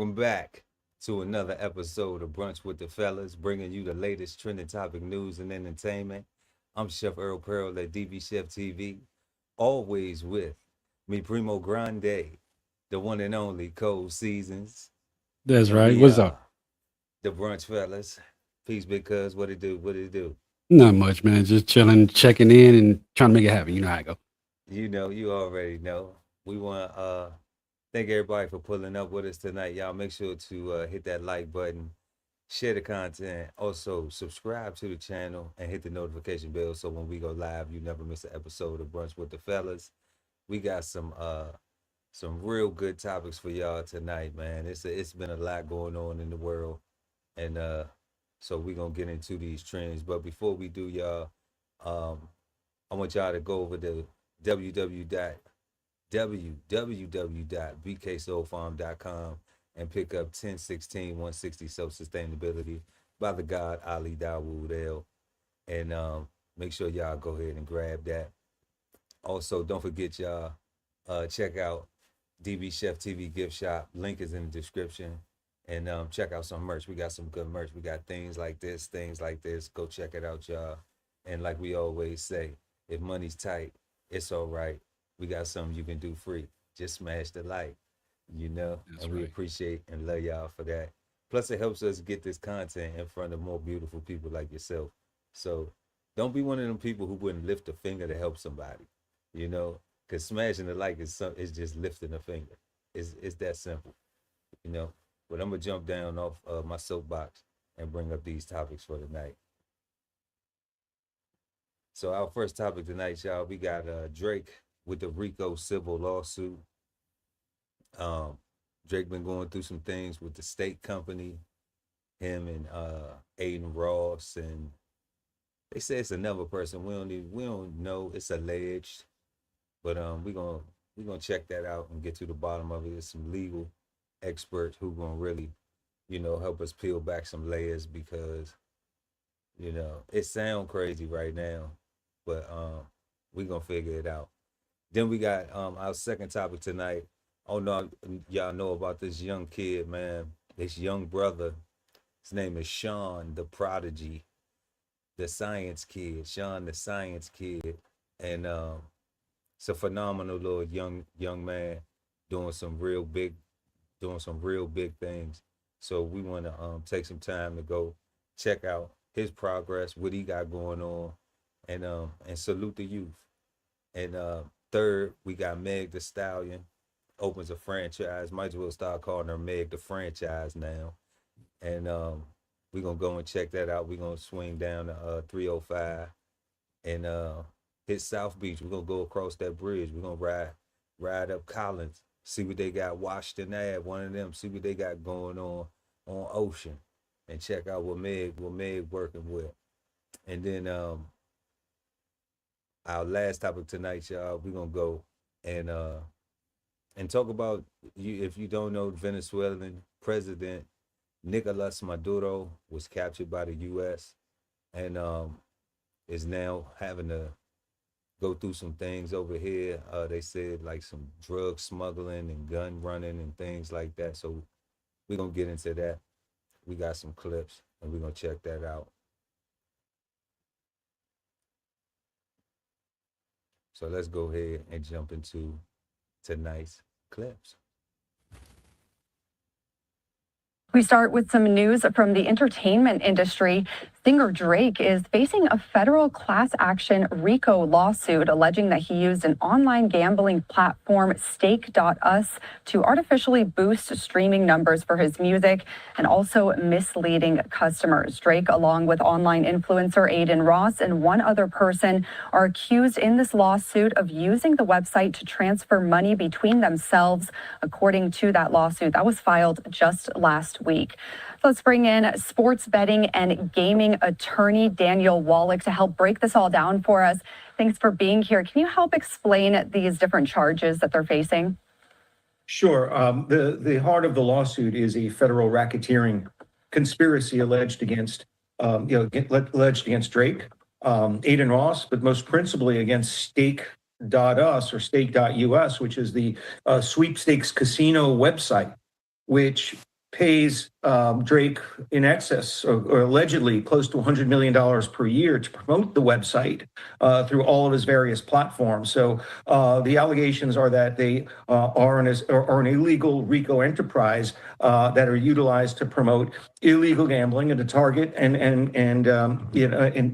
Welcome back to another episode of Brunch with the Fellas, bringing you the latest trending topic news and entertainment. I'm Chef Earl Pearl at DBCHEFTV, always with me primo grande, the one and only Cold Seasons, That's and right. we What's are up? the Brunch Fellas. Peace, big cuz. What it do? What it do? Not much, man. Just chilling, checking in, and trying to make it happen. You know how I go. You know, you already know. We want thank everybody for pulling up with us tonight. Y'all make sure to hit that like button, share the content, also subscribe to the channel and hit the notification bell so when we go live, you never miss an episode of Brunch with the Fellas. We got some real good topics for y'all tonight, man. It's been a lot going on in the world, and so we gonna get into these trends. But before we do, y'all, um, I want y'all to go over to www.bksoulfarm.com and pick up 1016 160 Self Sustainability by the God Ali Dawood L. And make sure y'all go ahead and grab that. Also, don't forget y'all check out DB Chef TV gift shop. Link is in the description. And check out some merch. We got some good merch. We got things like this, things like this. Go check it out, y'all. And like we always say, if money's tight, it's all right. We got something you can do free. Just smash the like, you know? That's And we right. appreciate and love y'all for that. Plus, it helps us get this content in front of more beautiful people like yourself. So don't be one of them people who wouldn't lift a finger to help somebody, you know? Because smashing the like is just lifting a finger. It's that simple, you know? But I'm going to jump down off my soapbox and bring up these topics for tonight. So our first topic tonight, y'all, we got Drake with the Rico civil lawsuit. Um, Drake been going through some things with the state company, him and Aiden Ross, and they say it's another person. We don't know. It's alleged, but we gonna check that out and get to the bottom of it. There's some legal experts who gonna really, help us peel back some layers because it sound crazy right now, but we gonna figure it out. Then we got our second topic tonight. Oh no, y'all know about this young kid, man. This young brother. His name is Sean the Prodigy, the Science Kid. Sean the Science Kid, and it's a phenomenal little young man doing some real big, doing some real big things. So we want to take some time to go check out his progress, what he got going on, and salute the youth. And third, we got Meg the Stallion opens a franchise. Might as well start calling her Meg the Franchise now. And we're gonna go and check that out. We're gonna swing down to 305 and hit South Beach. We're gonna go across that bridge. We're gonna ride up Collins, see what they got. Washington Ave, one of them. See what they got going on Ocean, and check out what Meg working with. And then our last topic tonight, y'all, we're gonna go and uh and talk about you. If you don't know, Venezuelan president Nicolas Maduro was captured by the U.S. and is now having to go through some things over here. They said like some drug smuggling and gun running and things like that. So we're gonna get into that. We got some clips and we're gonna check that out. So let's go ahead and jump into tonight's clips. We start with some news from the entertainment industry. Singer Drake is facing a federal class action Rico lawsuit alleging that he used an online gambling platform, Stake.us, to artificially boost streaming numbers for his music and also misleading customers. Drake, along with online influencer Aiden Ross and one other person, are accused in this lawsuit of using the website to transfer money between themselves, according to that lawsuit that was filed just last week. So let's bring in sports betting and gaming attorney Daniel Wallach to help break this all down for us. Thanks for being here. Can you help explain these different charges that they're facing? Sure. The heart of the lawsuit is a federal racketeering conspiracy alleged against Drake, Aiden Ross, but most principally against Stake.us or Stake.us, which is the sweepstakes casino website, which pays Drake in excess or allegedly close to $100 million per year to promote the website through all of his various platforms. So the allegations are that they are an illegal RICO enterprise that are utilized to promote illegal gambling and to target and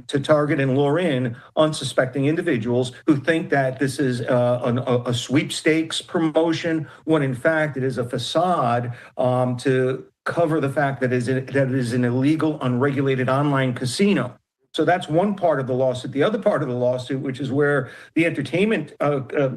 to target and lure in unsuspecting individuals who think that this is a sweepstakes promotion, when in fact it is a facade to cover the fact that it is an illegal, unregulated online casino. So that's one part of the lawsuit. The other part of the lawsuit, which is where the entertainment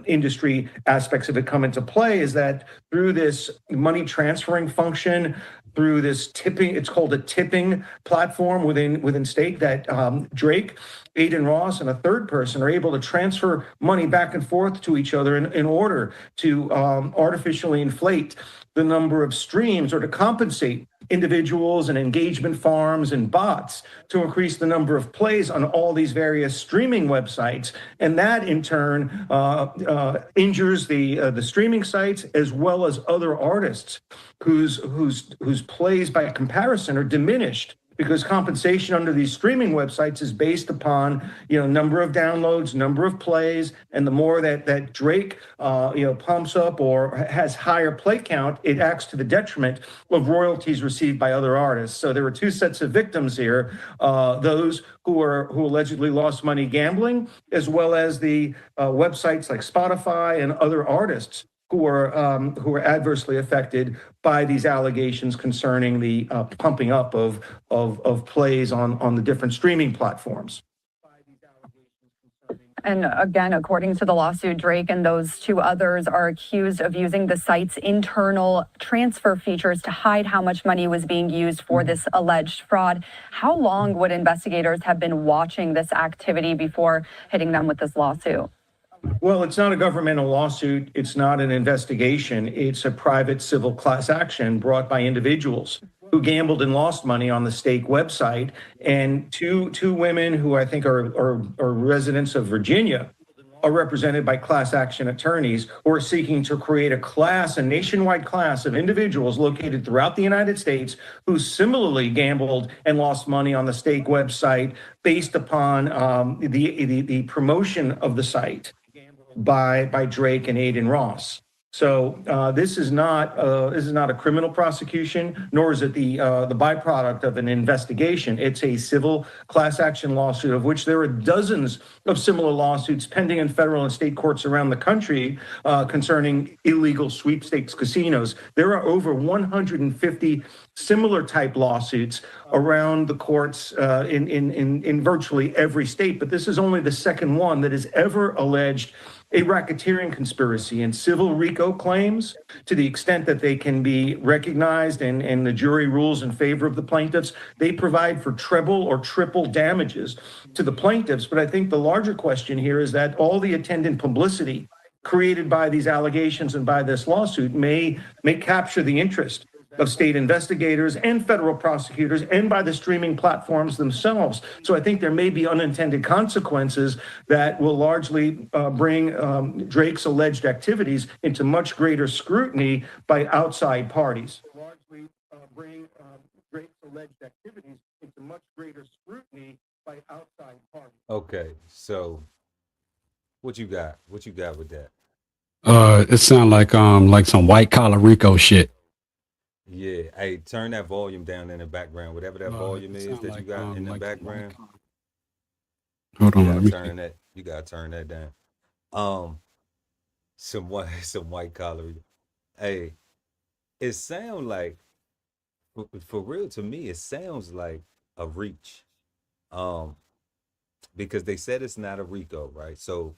industry aspects of it come into play, is that through this money transferring function, through this tipping, it's called a tipping platform within state, that Drake, Aiden Ross, and a third person are able to transfer money back and forth to each other in order to artificially inflate the number of streams, or to compensate individuals and engagement farms and bots to increase the number of plays on all these various streaming websites. And that in turn injures the streaming sites as well as other artists whose plays by comparison are diminished, because compensation under these streaming websites is based upon, number of downloads, number of plays, and the more that Drake, pumps up or has higher play count, it acts to the detriment of royalties received by other artists. So there were two sets of victims here: those who allegedly lost money gambling, as well as the websites like Spotify and other artists who are adversely affected by these allegations concerning the pumping up of plays on the different streaming platforms. And again, according to the lawsuit, Drake and those two others are accused of using the site's internal transfer features to hide how much money was being used for this alleged fraud. How long would investigators have been watching this activity before hitting them with this lawsuit? Well, it's not a governmental lawsuit. It's not an investigation. It's a private civil class action brought by individuals who gambled and lost money on the stake website. And two women who I think are residents of Virginia are represented by class action attorneys who are seeking to create a nationwide class of individuals located throughout the United States who similarly gambled and lost money on the stake website based upon the promotion of the site by Drake and Aiden Ross. So this is not a criminal prosecution, nor is it the byproduct of an investigation. It's a civil class action lawsuit, of which there are dozens of similar lawsuits pending in federal and state courts around the country concerning illegal sweepstakes casinos. There are over 150 similar type lawsuits around the courts in virtually every state, but this is only the second one that has ever alleged a racketeering conspiracy. And civil RICO claims, to the extent that they can be recognized and the jury rules in favor of the plaintiffs, they provide for treble or triple damages to the plaintiffs. But I think the larger question here is that all the attendant publicity created by these allegations and by this lawsuit may capture the interest of state investigators and federal prosecutors and by the streaming platforms themselves. So I think there may be unintended consequences that will largely bring Drake's alleged activities into much greater scrutiny by outside parties. Okay, so what you got? What you got with that? It sounds like some white collar Rico shit. Yeah, hey, turn that volume down in the background, whatever that volume It is sound that you like, got in the like some background. Hold You on, let gotta me turn see. that. You gotta turn that down. Um, some white collar. Hey, it sounds like for real to me. It sounds like a reach. Um, because they said it's not a Rico, right? So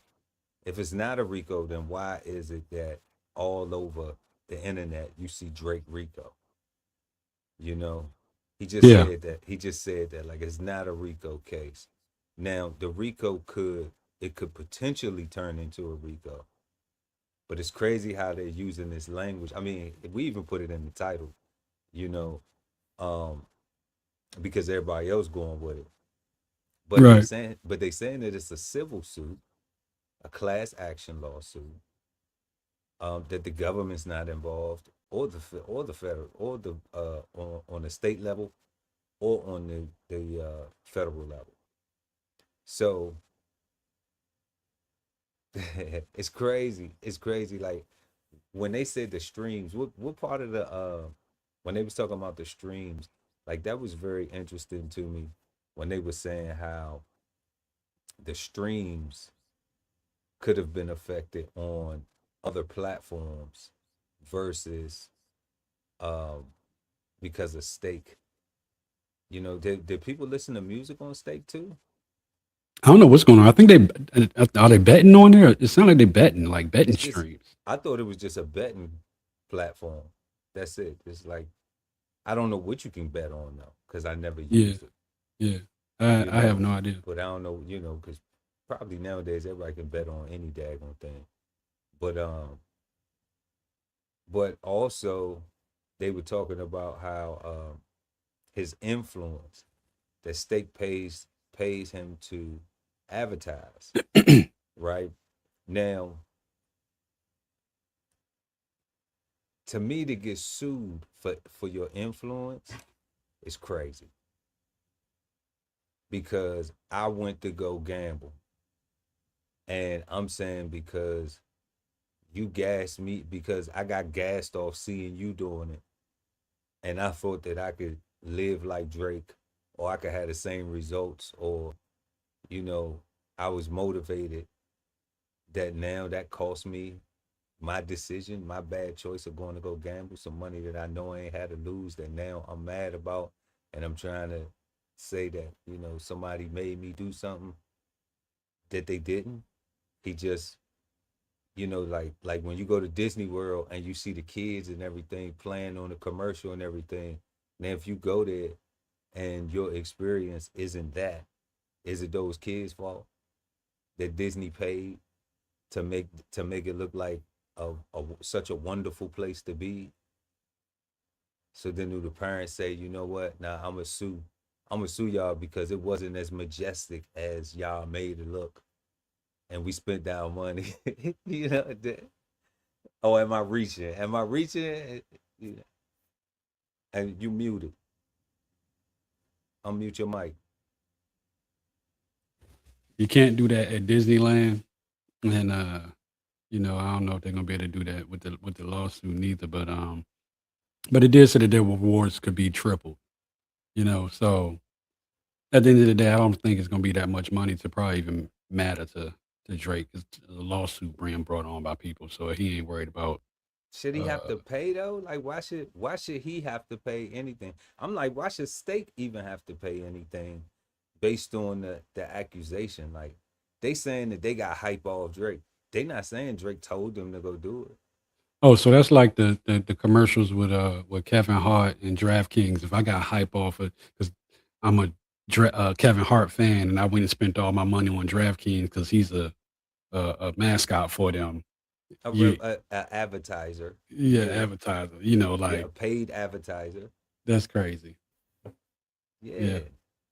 if it's not a Rico, then why is it that all over the internet you see Drake Rico? You know, he just Yeah, said that. He just said that like it's not a Rico case. Now the Rico could potentially turn into a Rico, but it's crazy how they're using this language. I mean, we even put it in the title, you know, um, because everybody else going with it. right. But they saying that it's a civil suit, a class action lawsuit, that the government's not involved. or the federal, or the on the state level, or on the federal level. So it's crazy. It's crazy. Like when they said the streams, what part of the when they was talking about the streams, like that was very interesting to me when they were saying how the streams could have been affected on other platforms versus um because of stake. You know, did people listen to music on stake too? I don't know what's going on. I think are they betting on there? It sounds like they betting, like betting It's just streams. I thought it was just a betting platform. That's it. It's like I don't know what you can bet on though, because I never Yeah, used it. yeah. You I have know, no idea. but I don't know. You know, because probably nowadays everybody can bet on any daggone thing. But but also they were talking about how his influence that stake pays him to advertise. Right now, to me, to get sued for your influence is crazy because I went to go gamble, and I'm saying because you gassed me because I got gassed off seeing you doing it, and I thought that I could live like Drake, or I could have the same results, or you know, I was motivated. That now that cost me my decision, my bad choice of going to go gamble some money that I know I ain't had to lose, that now I'm mad about, and I'm trying to say that, you know, somebody made me do something that they didn't. He just, you know, like when you go to Disney World and you see the kids and everything playing on the commercial and everything. Now if you go there and your experience isn't that, is it those kids' fault that Disney paid to make it look like such a wonderful place to be? So then do the parents say, you know what? Now I'm gonna sue y'all because it wasn't as majestic as y'all made it look, and we spent down money. You know, oh, am I reaching? Am I reaching? You know, and you muted. Unmute your mic. You can't do that at Disneyland, and you know, I don't know if they're gonna be able to do that with the lawsuit neither. But it did say that their rewards could be tripled. You know, so at the end of the day, I don't think it's gonna be that much money to probably even matter to Drake. It's a lawsuit being brought on by people, so he ain't worried about. Should he have Uh, to pay though? Like why should he have to pay anything? I'm like, why should Stake even have to pay anything based on the accusation? Like they saying that they got hype off Drake. They not saying Drake told them to go do it. oh, so that's like the commercials with Kevin Hart and DraftKings. If I got hype off it because I'm a Kevin Hart fan and I went and spent all my money on DraftKings because he's a mascot for them. Yeah, A advertiser. yeah, Yeah. advertiser. You know, Yeah, a like paid advertiser. that's crazy. Yeah, Yeah.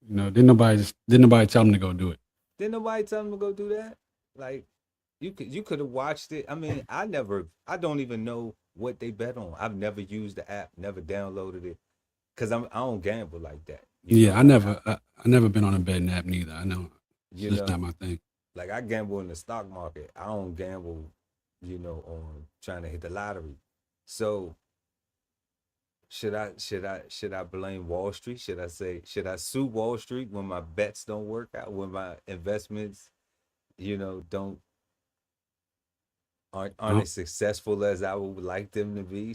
you know, didn't nobody tell him to go do it. Didn't nobody tell him to go do that? Like you could have watched it. I mean, I don't even know what they bet on. I've never used the app, never downloaded it. Cause I don't gamble like that. You Yeah, know, I never been on a betting app neither. I know it's you just not know, my thing. like I gamble in the stock market. I don't gamble, you know, on trying to hit the lottery. So should I blame Wall Street? Should I sue Wall Street when my bets don't work out, when my investments, you know, don't I aren't don't, as successful as I would like them to be?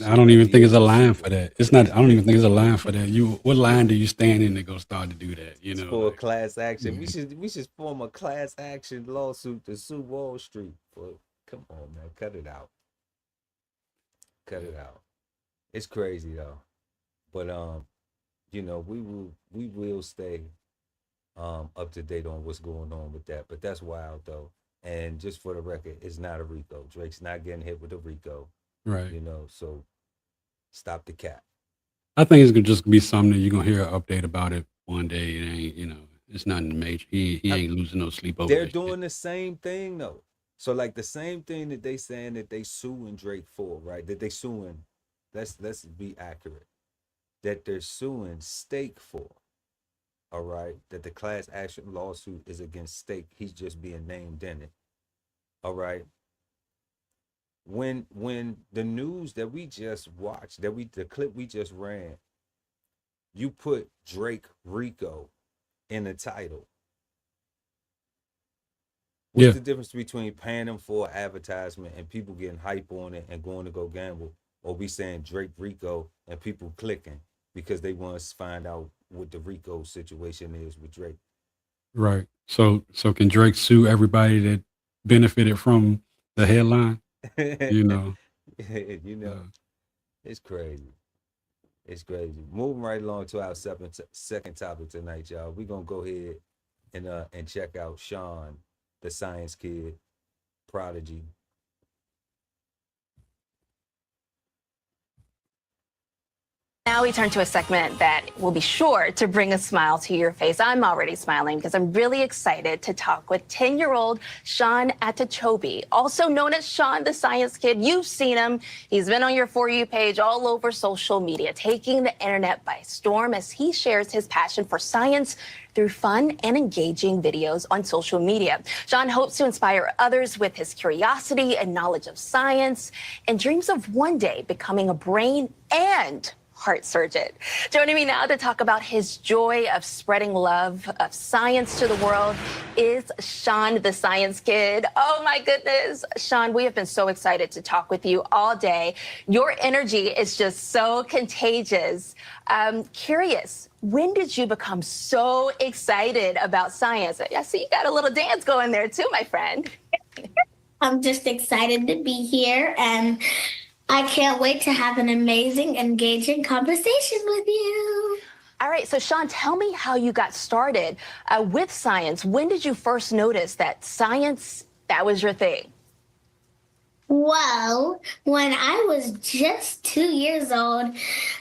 I Should don't I even be think it's able a to line sue for that. It's not. I don't them? even think it's a line for that. What line do you stand in to go start to do that? You know, For a like. class action. Yeah. We should form a class action lawsuit to sue Wall Street. But come on, man, cut it out. Cut it out. It's crazy though. But you know, we will stay up to date on what's going on with that. But that's wild though. And just for the record, it's not a Rico. Drake's not getting hit with a Rico. Right. You know, so stop the cap. I think it's gonna just be something that you're gonna hear an update about it one day. It ain't, you know, it's nothing major. He I, ain't losing no sleep over they're that shit. doing the same thing though. So like the same thing that they saying that they suing Drake for, right? That they suing, let's be accurate. That they're suing Stake for, all right? That the class action lawsuit is against Stake. He's just being named in it. All right. When the news that we just watched, the clip we just ran, you put Drake Rico in the title. What's Yeah. the difference between paying them for advertisement and people getting hype on it and going to go gamble, or we saying Drake Rico and people clicking because they want to find out what the Rico situation is with Drake? Right. So can Drake sue everybody that benefited from the headline? You know. You know, Uh, it's crazy. It's crazy. Moving right along to our second topic tonight, y'all. We're gonna go ahead and check out Sean, the science kid, prodigy. Now we turn to a segment that will be sure to bring a smile to your face. I'm already smiling because I'm really excited to talk with 10-year-old Sean Atachobi, also known as Sean the Science Kid. You've seen him. He's been on your For You page all over social media, taking the internet by storm as he shares his passion for science through fun and engaging videos on social media. Sean hopes to inspire others with his curiosity and knowledge of science and dreams of one day becoming a brain and heart surgeon. Joining me now to talk about his joy of spreading love of science to the world is Sean the Science Kid. Oh my goodness. Sean, we have been so excited to talk with you all day. Your energy is just so contagious. Curious, when did you become so excited about science? I see you got a little dance going there too, my friend. I'm just excited to be here, and I can't wait to have an amazing, engaging conversation with you. All right, so Sean, tell me how you got started with science. When did you first notice that science, that was your thing? Well, when I was just 2 years old,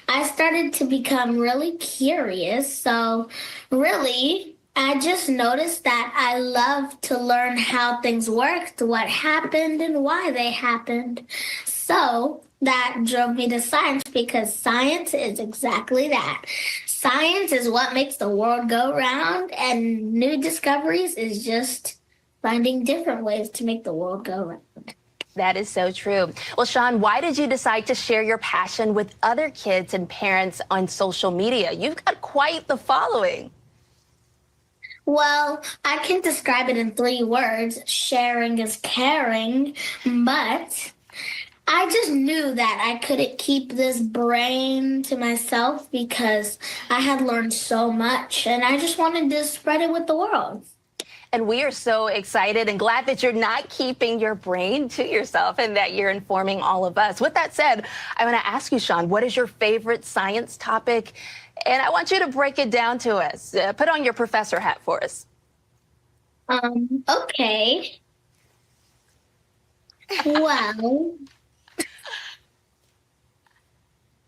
I started to become really curious. So, really, I just noticed that I love to learn how things worked, what happened, and why they happened. So that drove me to science because science is exactly that. Science is what makes the world go round, and new discoveries is just finding different ways to make the world go round. That is so true. Well, Sean, why did you decide to share your passion with other kids and parents on social media? You've got quite the following. Well, I can describe it in 3 words. Sharing is caring, but I just knew that I couldn't keep this brain to myself because I had learned so much, and I just wanted to spread it with the world. And we are so excited and glad that you're not keeping your brain to yourself and that you're informing all of us. With that said, I want to ask you, Sean, what is your favorite science topic? And I want you to break it down to us. Put on your professor hat for us. Okay. Well,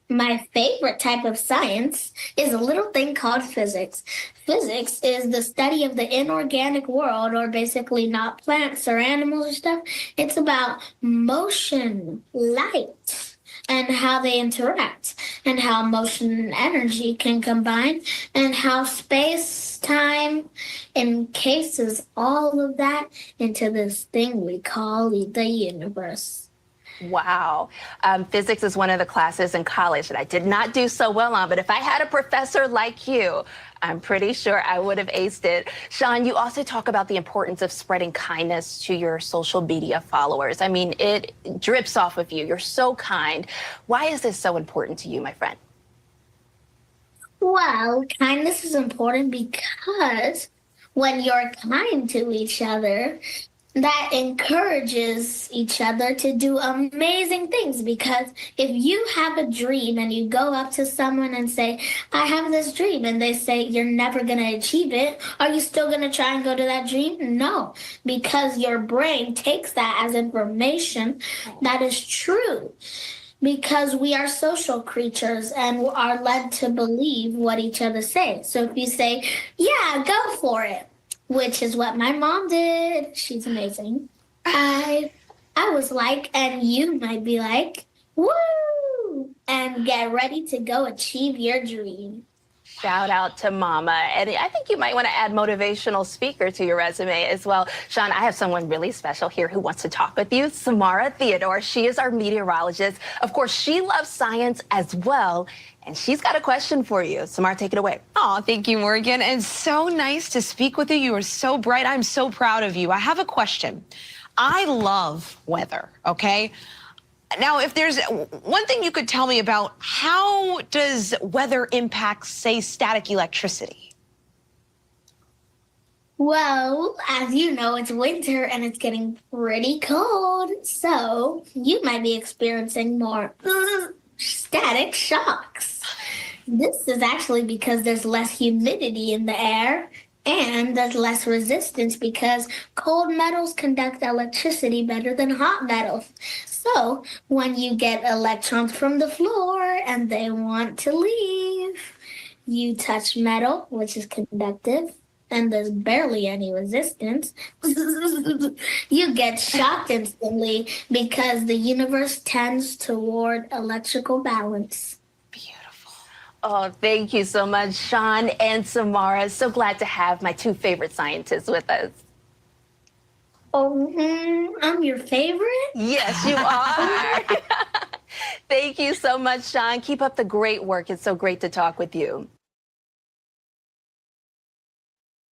my favorite type of science is a little thing called physics. Physics is the study of the inorganic world, or basically not plants or animals or stuff. It's about motion, light, and how they interact, and how motion and energy can combine, and how space, time encases all of that into this thing we call the universe. Wow. Physics is one of the classes in college that I did not do so well on, but if I had a professor like you, I'm pretty sure I would have aced it. Sean, you also talk about the importance of spreading kindness to your social media followers. I mean, it drips off of you. You're so kind. Why is this so important to you, my friend? Well, kindness is important because when you're kind to each other, that encourages each other to do amazing things. Because if you have a dream and you go up to someone and say, I have this dream, and they say, you're never going to achieve it, are you still going to try and go to that dream? No, because your brain takes that as information that is true. Because we are social creatures and are led to believe what each other says. So if you say, yeah, go for it, which is what my mom did. She's amazing. I was like, and you might be like, woo! And get ready to go achieve your dream. Shout out to Mama. And I think you might want to add motivational speaker to your resume as well. Sean, I have someone really special here who wants to talk with you. Samara Theodore. She is our meteorologist. Of course, she loves science as well. And she's got a question for you. Samara, take it away. Oh, thank you, Morgan. And so nice to speak with you. You are so bright. I'm so proud of you. I have a question. I love weather, okay? Now, if there's one thing you could tell me about, how does weather impact, say, static electricity? Well, as you know, it's winter and it's getting pretty cold. So you might be experiencing more static shocks. This is actually because there's less humidity in the air and there's less resistance because cold metals conduct electricity better than hot metals. So when you get electrons from the floor and they want to leave, you touch metal, which is conductive, and there's barely any resistance. You get shocked instantly because the universe tends toward electrical balance. Oh, thank you so much, Sean and Samara. So glad to have my two favorite scientists with us. Oh, I'm your favorite? Yes, you are. Thank you so much, Sean. Keep up the great work. It's so great to talk with you.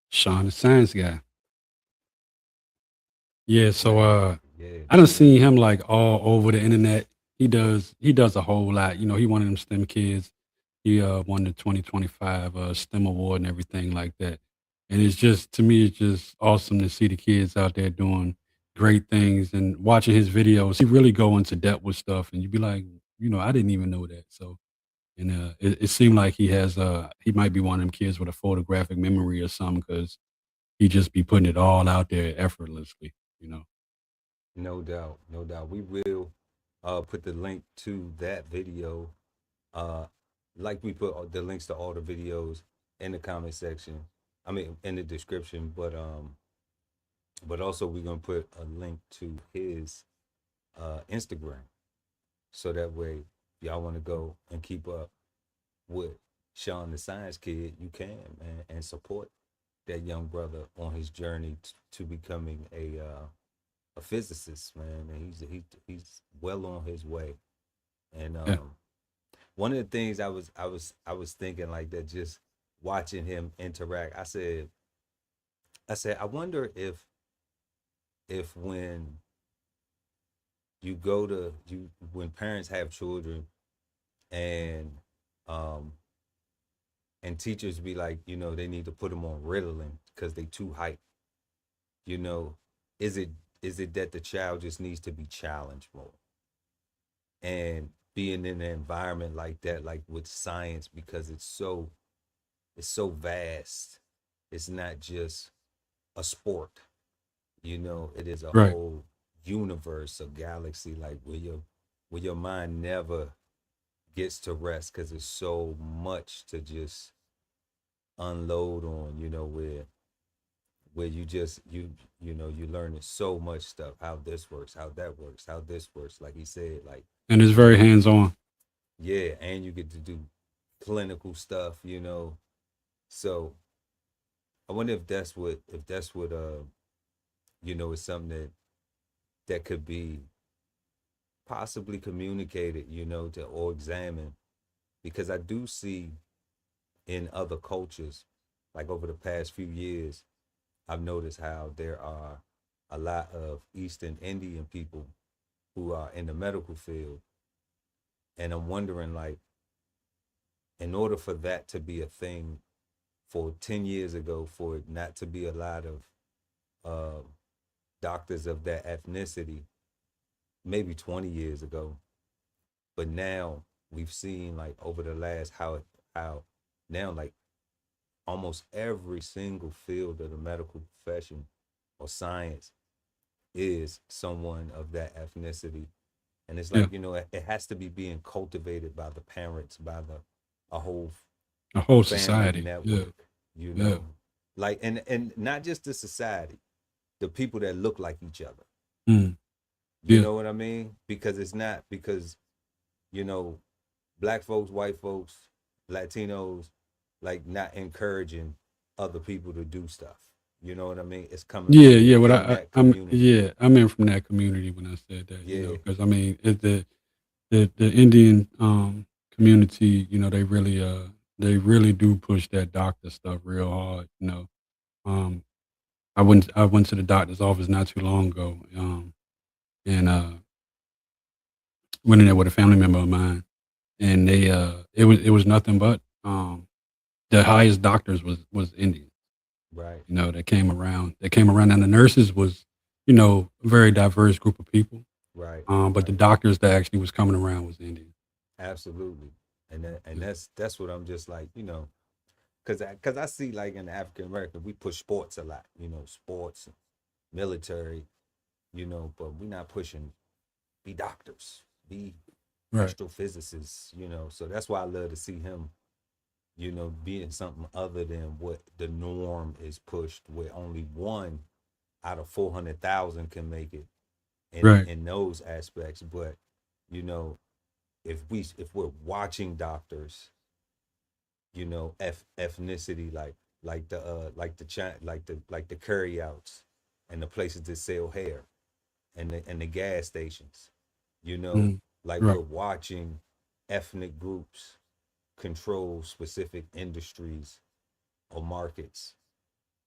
Sean, the science guy. Yeah, so Yeah. I done seen him like all over the internet. He does a whole lot. You know, he one of them STEM kids. He won the 2025 STEM award and everything like that. And it's just, to me, it's just awesome to see the kids out there doing great things and watching his videos. He really go into depth with stuff, and you'd be like, you know, I didn't even know that. So, and it seemed like he might be one of them kids with a photographic memory or something, because he just be putting it all out there effortlessly, you know. No doubt, no doubt. We will put the link to that video, like we put the links to all the videos in the comment section. I mean, in the description. But also we're gonna put a link to his Instagram, so that way if y'all want to go and keep up with Sean the Science Kid, you can, man, and support that young brother on his journey to becoming a physicist, man. And he's well on his way. And Yeah. one of the things I was thinking like that, just watching him interact. I said, I wonder if when you go to when parents have children and teachers be like, you know, they need to put them on Ritalin because they too hype. You know, is it that the child just needs to be challenged more? And being in an environment like that, like with science, because it's so vast. It's not just a sport, you know, it is a Right. whole universe, a galaxy, like where your mind never gets to rest, because it's so much to just unload on, you know, where you just you know, you learning so much stuff, how this works, how that works, how this works, like he said, like, And it's very hands on. yeah, and you get to do clinical stuff, you know. So I wonder if that's what you know, is something that could be possibly communicated, you know, to or examine, because I do see in other cultures, like over the past few years, I've noticed how there are a lot of Eastern Indian people who are in the medical field, and I'm wondering, like, in order for that to be a thing for 10 years ago, for it not to be a lot of doctors of that ethnicity, maybe 20 years ago, but now we've seen, like, over the last how now, like, almost every single field of the medical profession or science is someone of that ethnicity. And it's Yeah. like, you know, it has to be being cultivated by the parents, by a whole A whole family society. Yeah. network, you Yeah. know, like, and not just the society, the people that look like each other. Mm. You Yeah. know what I mean? Because it's not because, you know, black folks, white folks, Latinos, like not encouraging other people to do stuff. You know what I mean? It's coming Yeah, from yeah. What within that I'm community. yeah, I meant from that community when I said that, Yeah, because I mean, the Indian community, they really do push that doctor stuff real hard. Um, I went to the doctor's office not too long ago, and went in there with a family member of mine, and it was nothing but the highest doctors was Indian. right, That came around. That came around, and the nurses was, a very diverse group of people. right, But the doctors that actually was coming around was Indian. absolutely. And Yeah. that's what I'm just like, cause I see like in African American we push sports a lot, sports, military, but we're not pushing be doctors, be Right. astrophysicists, So that's why I love to see him, being something other than what the norm is pushed, where only one out of 400,000 can make it in Right. in those aspects. But you know, if we're watching doctors, ethnicity like the curry outs and the places that sell hair and the gas stations, Mm. like we're Right. watching ethnic groups control specific industries or markets,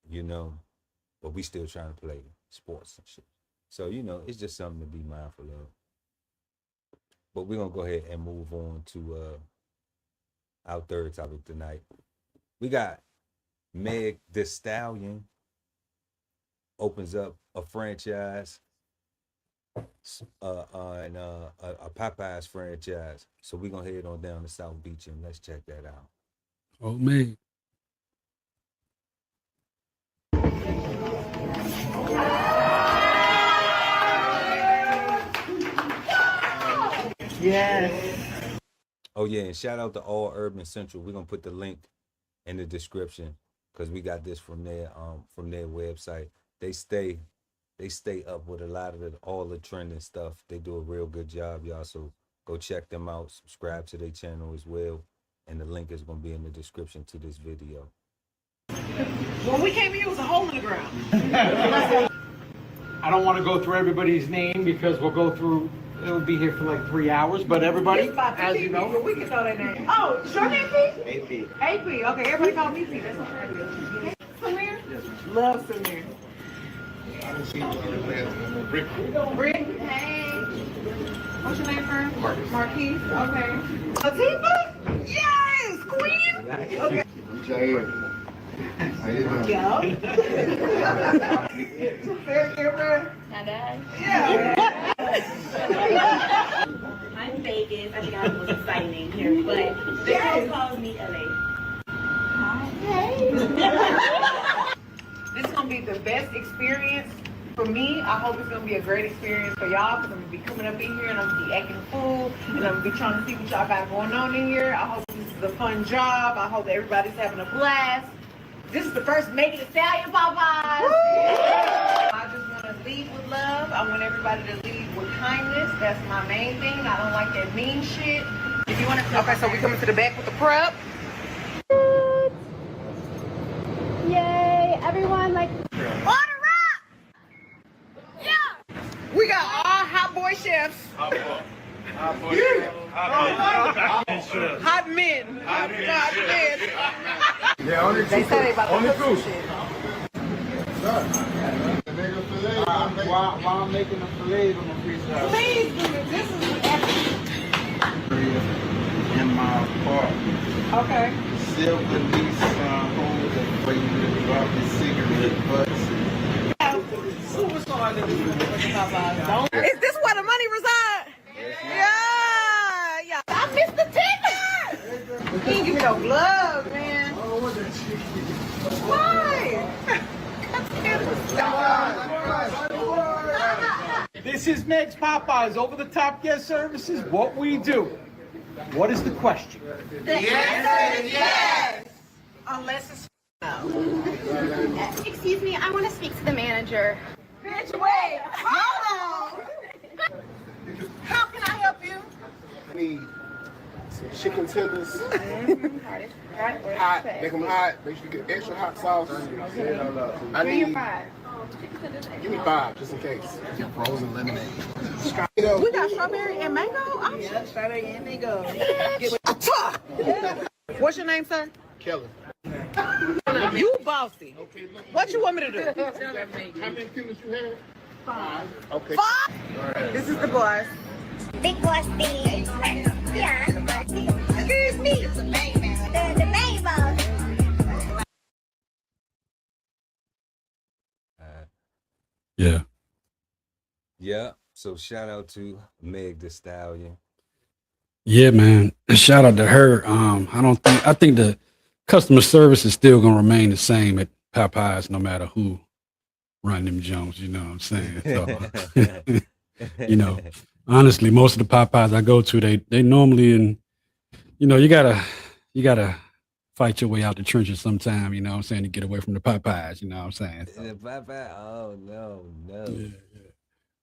you know, but we still trying to play sports and shit. So, it's just something to be mindful of. But we're gonna go ahead and move on to our third topic tonight. We got Meg Thee Stallion opens up a franchise, and a Popeyes franchise. So we're gonna head on down to South Beach and let's check that out. Oh man. Oh yeah, and shout out to All Urban Central. We're gonna put the link in the description because we got this from their website. They stay up with a lot of all the trending stuff. They do a real good job, y'all. So go check them out. Subscribe to their channel as well, and the link is gonna be in the description to this video. When we came here, it was a hole in the ground. I don't want to go through everybody's name because we'll go through. It'll be here for like 3 hours. But everybody, as you know, we can know their name. Oh, is your name P? AP. AP. Okay, everybody call me P. That's what I do. Samir? Yes, love Samir. Rick. Hey. What's your name, friend? Marquise. Okay. Latifah? Yes, Queen. Okay. Jair. How you doing? Yo. Fair camera. Yeah. I'm Vegas. I think I was a sign name here, but they all call me LA. Hey. This is gonna be the best experience for me. I hope it's gonna be a great experience for y'all because I'm gonna be coming up in here and I'm gonna be acting fool and I'm gonna be trying to see what y'all got going on in here. I hope this is a fun job. I hope everybody's having a blast. This is the first Make It Italian Popeyes. I just want to lead with love. I want everybody to lead with kindness. That's my main thing. I don't like that mean shit. If you want to, okay, so we coming to the back with the prep. Yay, everyone, like, Order up! Yeah! We got all hot boy chefs. Hot boy. Hot boy. Hot men. Hot men. Yeah, only They say they about to cook some shit. while I'm making the filet, I'm gonna freestyle. Please do it. This is epic. in my car. Okay. Silver Nissan holder for you to drop your cigarette butts. Superstar in this Popeyes. Don't. Is this where the money resides? Yeah. Yeah. I missed the ticket. He ain't give me no gloves, man. Why? This is Meg's Popeyes over the top guest services. What we do. What is the question? The answer is yes. Unless it's no. excuse me, I want to speak to the manager. Bitch, wait. Hold need some chicken tenders. Hot, make them hot. Make sure you get extra hot sauce. I need 5. Give me 5, just in case. Frozen lemonade. We got strawberry and mango? Yeah, strawberry and mango. What's your name, sir? Kelly. You bossy. What you want me to do? How many killers you have? 5. Okay. 5? This is the boss. Big boss thing. Yeah. Excuse me. The main boss. Yeah. Yeah. So shout out to Meg the Stallion. Yeah, man. And shout out to her. I think the customer service is still gonna remain the same at Popeyes no matter who run them Jones, you know what I'm saying? So, you know, honestly, most of the Popeyes I go to, they normally you gotta fight your way out the trenches sometime, you know what I'm saying, to get away from the Popeyes, you know what I'm saying? So, Popeye. Oh no. yeah.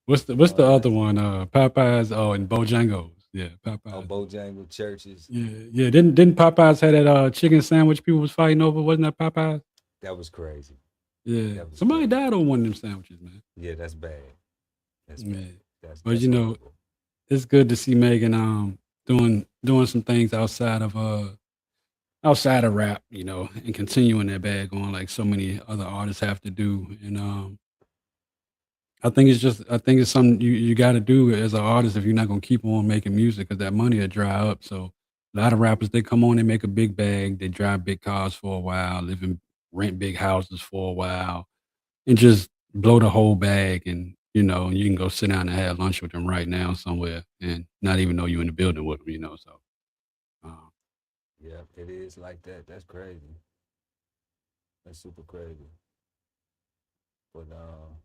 What's the other one? Popeyes, and Bojangles. Yeah, Popeyes. Oh, Bojangle churches. Yeah. Didn't Popeyes have that chicken sandwich people was fighting over? Wasn't that Popeyes? That was crazy. Yeah. That was Somebody crazy. died on one of them sandwiches, man. Yeah, that's bad. That's bad. Yeah. That's But you know, horrible. it's good to see Megan doing some things outside of rap, you know, and continuing that bag on like so many other artists have to do. And I think it's something you got to do as an artist if you're not gonna keep on making music, because that money will dry up. So a lot of rappers, they come on, they make a big bag, they drive big cars for a while, rent big houses for a while, and just blow the whole bag. And you know, you can go sit down and have lunch with them right now somewhere, and not even know you in the building with them. You know, so Yeah, it is like that. That's crazy. That's super crazy. But oh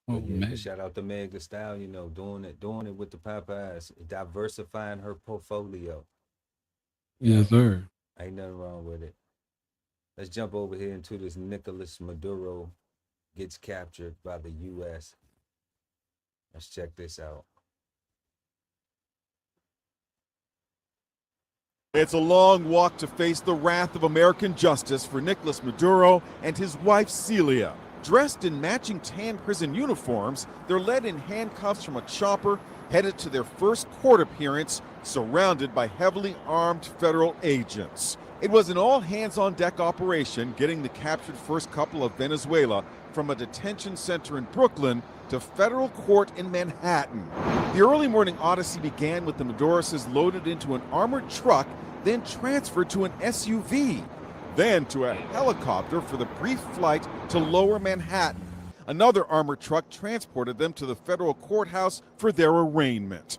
yeah, man, shout out to Meg the Stallion, you know, doing it with the Popeyes, diversifying her portfolio. yes sir. Ain't nothing wrong with it. Let's jump over here into this. Nicolas Maduro gets captured by the U.S. Let's check this out. It's a long walk to face the wrath of American justice for Nicolas Maduro and his wife Celia. Dressed in matching tan prison uniforms, they're led in handcuffs from a chopper, headed to their first court appearance, surrounded by heavily armed federal agents. It was an all-hands-on-deck operation, getting the captured first couple of Venezuela from a detention center in Brooklyn to federal court in Manhattan. The early morning odyssey began with the Maduroses loaded into an armored truck, then transferred to an SUV, then to a helicopter for the brief flight to lower Manhattan. Another armored truck transported them to the federal courthouse for their arraignment.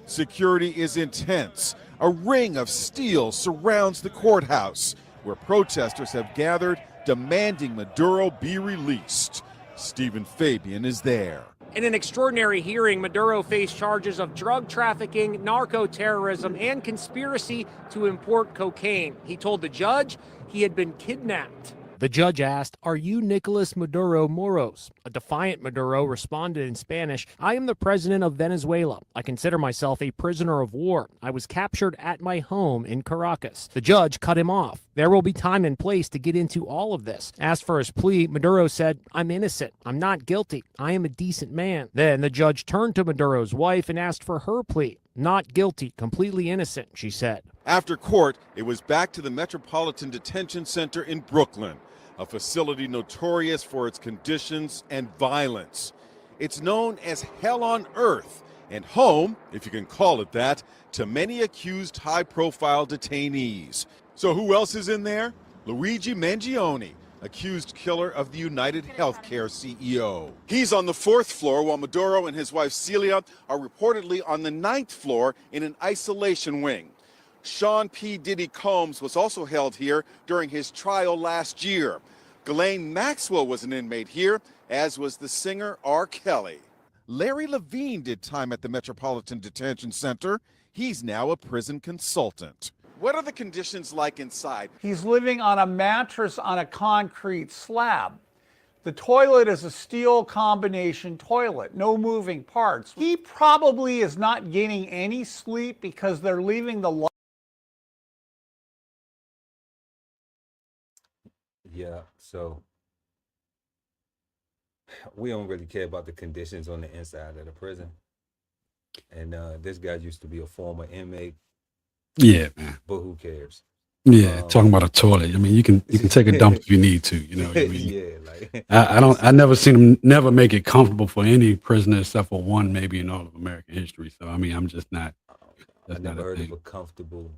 Security is intense. A ring of steel surrounds the courthouse, where protesters have gathered demanding Maduro be released. Stephen Fabian is there. In an extraordinary hearing, Maduro faced charges of drug trafficking, narco-terrorism, and conspiracy to import cocaine. He told the judge he had been kidnapped. The judge asked, "Are you Nicolas Maduro Moros?" A defiant Maduro responded in Spanish, "I am the president of Venezuela. I consider myself a prisoner of war. I was captured at my home in Caracas." The judge cut him off. "There will be time and place to get into all of this." Asked for his plea, Maduro said, "I'm innocent. I'm not guilty. I am a decent man." Then the judge turned to Maduro's wife and asked for her plea. "Not guilty, completely innocent," she said. After court, it was back to the Metropolitan Detention Center in Brooklyn, a facility notorious for its conditions and violence. It's known as hell on earth and home, if you can call it that, to many accused high-profile detainees. So who else is in there? Luigi Mangione, accused killer of the United Healthcare CEO. He's on the 4th floor, while Maduro and his wife Celia are reportedly on the 9th floor in an isolation wing. Sean P. Diddy Combs was also held here during his trial last year. Ghislaine Maxwell was an inmate here, as was the singer R. Kelly. Larry Levine did time at the Metropolitan Detention Center. He's now a prison consultant. What are the conditions like inside? He's living on a mattress on a concrete slab. The toilet is a steel combination toilet, no moving parts. He probably is not getting any sleep because they're leaving the light. Yeah, so we don't really care about the conditions on the inside of the prison. And this guy used to be a former inmate, Yeah, man. but who cares? Yeah, talking about a toilet. I mean, you can take a dump if you need to. You know what I mean? Yeah, like I never seen him never make it comfortable for any prisoner except for one, maybe in all of American history. So I mean, I'm just not. I That's not never a heard thing. of a comfortable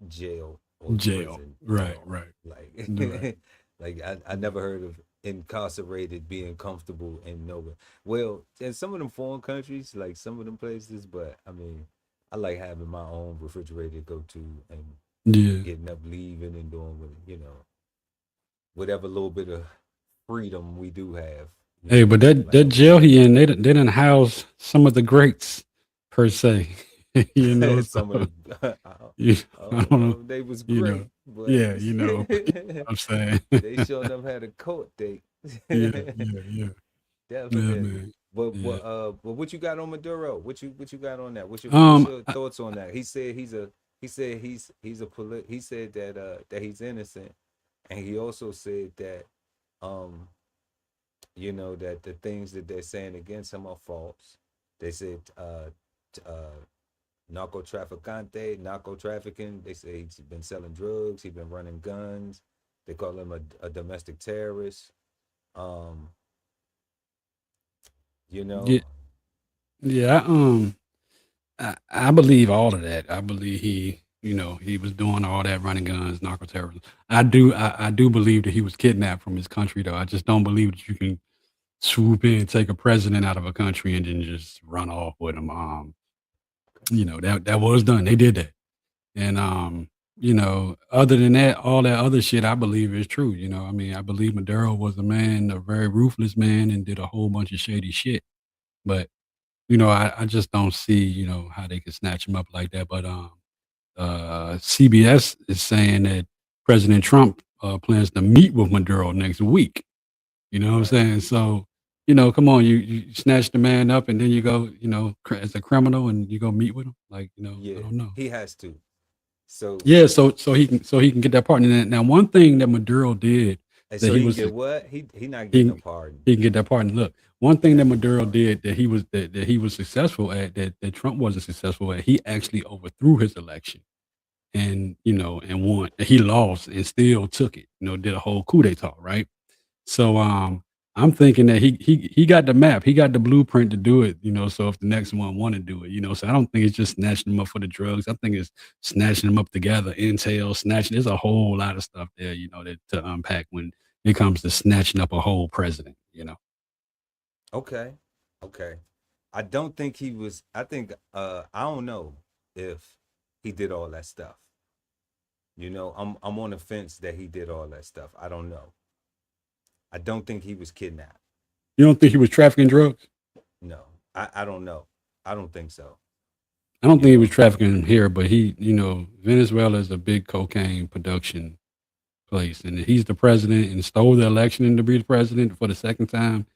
jail or Jail, prison. right, No. right. Like, Right. like I never heard of incarcerated being comfortable in nowhere. Well, in some of them foreign countries, like some of them places, but I mean, I like having my own refrigerator to go to and Yeah. getting up, leaving, and doing what whatever little bit of freedom we do have. Hey, but that jail he in, they didn't house some of the greats, per se. You know, Some of so, the, I don't know. they was You great, know, but yeah, you know. I'm saying. they sure enough had a court date. Yeah. Yeah, Definitely. man. But Yeah. what you got on Maduro? What you got on that? What's your I- thoughts on that? He said he's a he said he said that he's innocent, and he also said that that the things that they're saying against him are false. They said narco trafficking. They say he's been selling drugs. He's been running guns. They call him a domestic terrorist. Um, you know, Yeah. Yeah. I believe all of that. I believe he was doing all that, running guns, narco terrorism. I do believe that he was kidnapped from his country, though. I just don't believe that you can swoop in, take a president out of a country, and then just run off with him. That was done. They did that, and other than that, all that other shit, I believe is true. I mean, I believe Maduro was a very ruthless man, and did a whole bunch of shady shit. But I just don't see, how they could snatch him up like that. But CBS is saying that President Trump plans to meet with Maduro next week. You know what I'm right? saying? So, come on, you snatch the man up and then you go, as a criminal and you go meet with him. Like, I Yeah, don't know. he has to. So Yeah, so he can get that pardon. Now, one thing that Maduro did and that so he he can was get what? He not getting a he pardon. he can get that pardon. Look, one thing that Maduro did that he was successful at that Trump wasn't successful at, he actually overthrew his election and won. He lost and still took it. Did a whole coup d'état, right? So I'm thinking that he got the map, he got the blueprint to do it. So if the next one want to do it, so I don't think it's just snatching them up for the drugs. I think it's snatching them up together, intel, snatching. There's a whole lot of stuff there, that to unpack when it comes to snatching up a whole president. Okay, okay. I don't think he was. I think I don't know if he did all that stuff. I'm on the fence that he did all that stuff. I don't know. I don't think he was kidnapped. You don't think he was trafficking drugs? No, I don't know. I don't think so. I don't think he was trafficking them here, but Venezuela is a big cocaine production place, and if he's the president and stole the election and to be the president for the second time,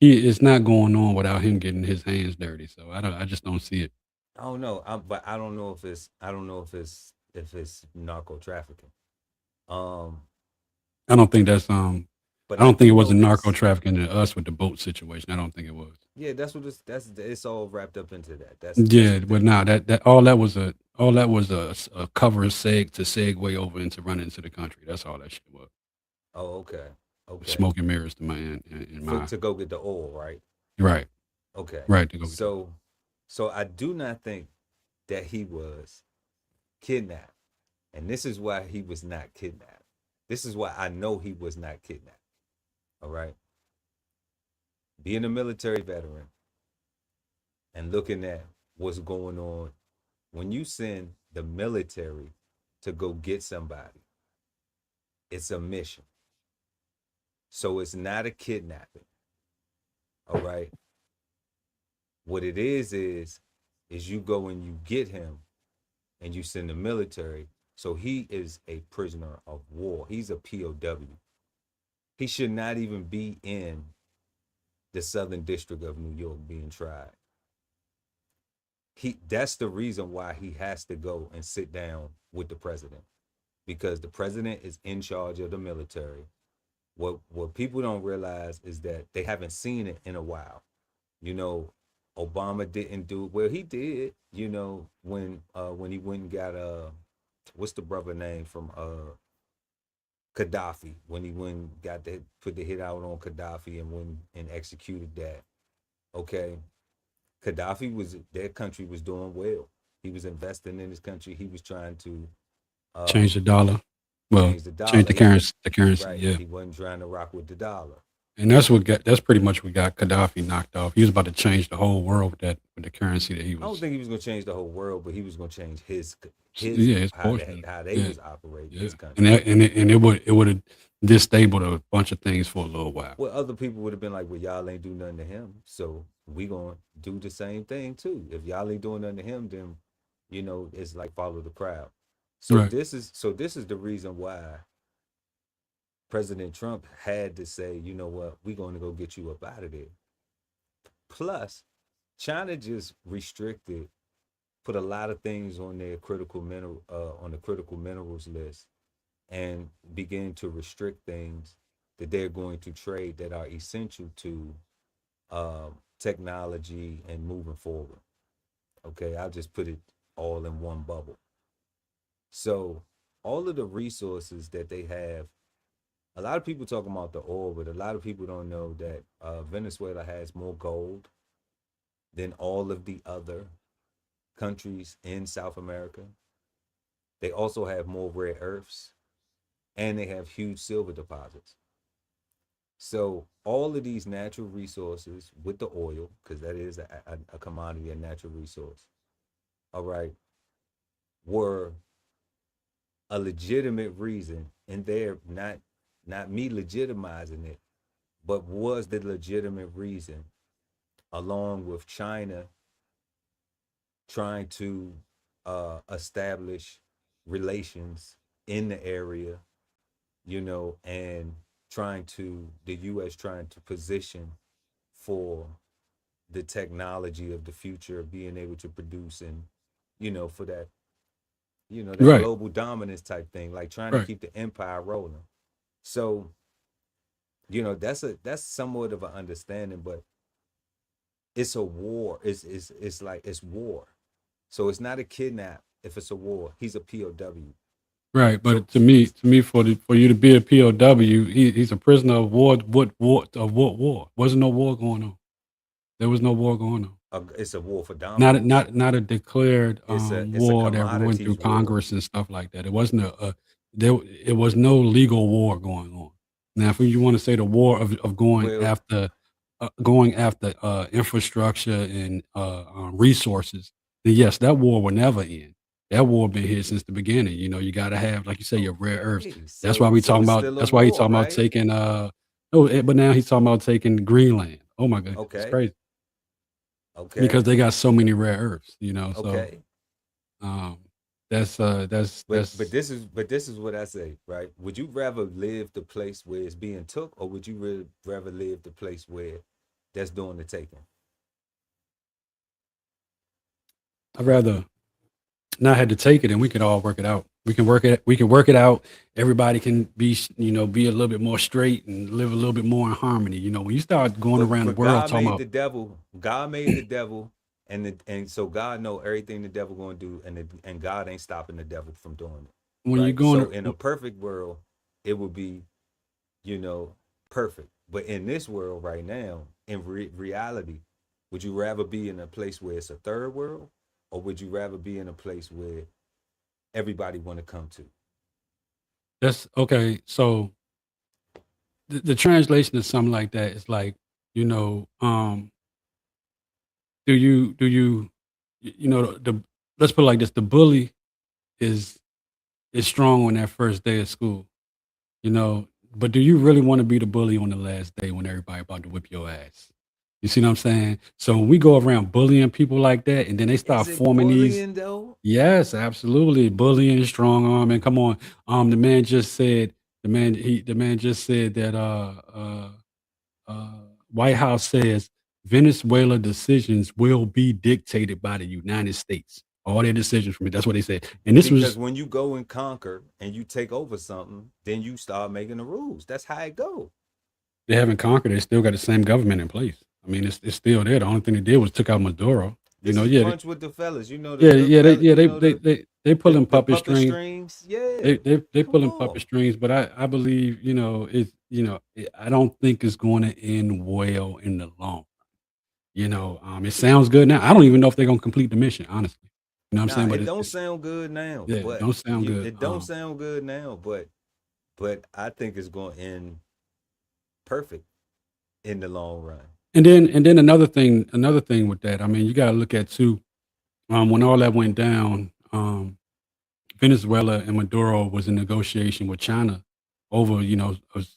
it's not going on without him getting his hands dirty. So I just don't see it. I don't know. But I don't know if it's. I don't know if it's narco trafficking. I don't think that's But I don't think it do was a know narco it's. trafficking to us with the boat situation. I don't think it was. Yeah, that's what it's all wrapped up into that. That's Yeah, what but they. nah, that all that was a cover segue over into running into the country. That's all that shit was. Oh, okay, okay. Smoke and mirrors to my in my To go get the oil, right? right, Okay. right to go. So I do not think that he was kidnapped. And this is why he was not kidnapped. This is why I know he was not kidnapped. All right. Being a military veteran and looking at what's going on, when you send the military to go get somebody, it's a mission. So it's not a kidnapping. All right. What it is you go and you get him and you send the military. So he is a prisoner of war. He's a POW. He should not even be in the Southern District of New York being tried. That's the reason why he has to go and sit down with the president, because the president is in charge of the military. What people don't realize is that they haven't seen it in a while. You know, Obama didn't do well. He did. You know, when he went and got what's the brother name from Gaddafi, when he went and got put the hit out on Gaddafi and went and executed that. Okay, their country was doing well. He was investing in his country. He was trying to change the dollar. Well, change the dollar. change the currency. The currency, Right. yeah. He wasn't trying to rock with the dollar. And that's pretty much what got Gaddafi knocked off. He was about to change the whole world with the currency that he I don't was. think he was going to change the whole world, but he was going to change his portion. how they Yeah. was operating Yeah. his country. And it would have disabled a bunch of things for a little while. Well, other people would have been like, well, y'all ain't do nothing to him, so we going to do the same thing too. If y'all ain't doing nothing to him, then, you know, it's like follow the crowd. So Right. this is the reason why President Trump had to say, you know what, we're going to go get you up out of there. Plus, China just put a lot of things on their on the critical minerals list, and begin to restrict things that they're going to trade that are essential to technology and moving forward. Okay, I'll just put it all in one bubble. So all of the resources that they have, a lot of people talking about the oil, but a lot of people don't know that Venezuela has more gold than all of the other countries in South America. They also have more rare earths, and they have huge silver deposits. So all of these natural resources with the oil, because that is a commodity, a natural resource, all right, were a legitimate reason, and they're not me legitimizing it, but was the legitimate reason, along with China trying to establish relations in the area, you know, and the U.S. trying to position for the technology of the future, being able to produce, and, you know, for that, you know, that Right. global dominance type thing, like trying to Right. keep the empire rolling. So, you know, that's somewhat of an understanding, but it's a war. It's like it's war. So it's not a kidnap if it's a war. He's a POW. Right, but to me, for you to be a POW, he's a prisoner of war. What war? Wasn't no war going on. There was no war going on. It's a war for dominance. Not a declared It's a war that went commodities through war. Congress and stuff like that. It wasn't it was no legal war going on. Now, if you want to say the war of going after infrastructure and resources, then yes, that war will never end. That war been here since the beginning. You know, you got to have, like you say, your rare earths. That's why we talking about. That's why he's talking about taking. But now he's talking about taking Greenland. Oh my God, it's Okay. crazy. Okay. Because they got so many rare earths. You know, so Okay. that's But this is what I say, right? Would you rather live the place where it's being took, or would you rather live the place where that's doing the taking? I'd rather not had to take it, and we could all work it out. We can work it out. Everybody can be, you know, be a little bit more straight and live a little bit more in harmony. You know, when you start going around the world God talking made about the devil. God made the devil, and so God know everything the devil going to do, and God ain't stopping the devil from doing it. when Right? you're going So in a perfect world, it would be, you know, perfect. But in this world right now, in reality, would you rather be in a place where it's a third world, or would you rather be in a place where everybody want to come to? that's okay. So the translation of something like that is like, you know, do you you know the let's put it like this: the bully is strong on that first day of school, you know, but do you really want to be the bully on the last day when everybody about to whip your ass? You see what I'm saying? So when we go around bullying people like that, and then they start Is it forming these. bullying though? Yes, absolutely. Bullying, strong arm, and come on. The man just said the man just said that White House says Venezuela decisions will be dictated by the United States. All their decisions from it. That's what they said. And this Because was when you go and conquer and you take over something, then you start making the rules. That's how it go. they haven't conquered. They still got the same government in place. I mean, it's still there. The only thing they did was took out Maduro. You This know, is yeah, brunch with the fellas. You know yeah, the yeah, fella, you know they pulling the puppet puppet strings. strings. Yeah. They Come pulling on. puppet strings, but I believe I don't think it's going to end well in the long. It sounds good now. I don't even know if they're gonna complete the mission, honestly. You know what I'm Nah, saying? But it don't it's sound good now. yeah, it But don't sound good. it don't sound good now, but I think it's gonna end perfect in the long run. And then another thing with that, I mean, you got to look at too. When all that went down, Venezuela and Maduro was in negotiation with China over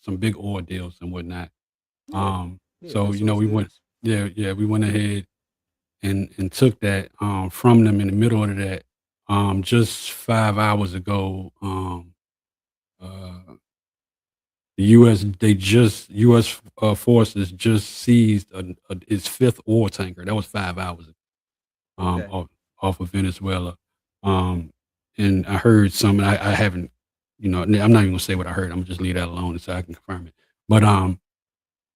some big oil deals and whatnot. Yeah. Yeah, So resource we went, deals. we went ahead and took that from them in the middle of that. Just 5 hours ago, uh, the U.S. Forces just seized its fifth oil tanker. That was 5 hours ago, Okay. off of Venezuela. And I heard some. I haven't, I'm not even gonna say what I heard. I'm gonna just leave that alone so I can confirm it. But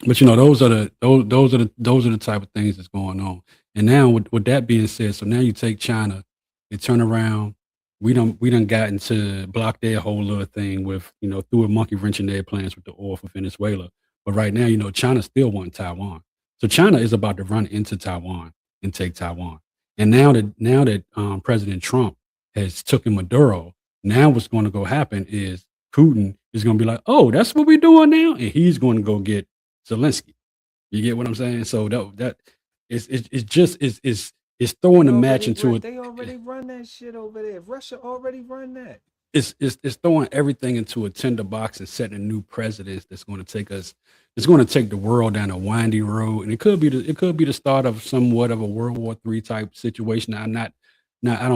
those are the type of things that's going on. And now with that being said, so now you take China, they turn around. We done gotten to block their whole little thing with threw a monkey wrench in their plans with the oil for Venezuela. But right now, China still wants Taiwan. So China is about to run into Taiwan and take Taiwan. And now that President Trump has taken Maduro, now what's going to go happen is Putin is going to be like, oh, that's what we're doing now, and he's going to go get Zelensky. You get what I'm saying? So that it's throwing the match into it. They already run that shit over there. Russia already run that. It's throwing everything into a tinderbox and setting a new precedent that's going to take us. It's going to take the world down a windy road, and it could be the start of somewhat of a World War III type situation. I don't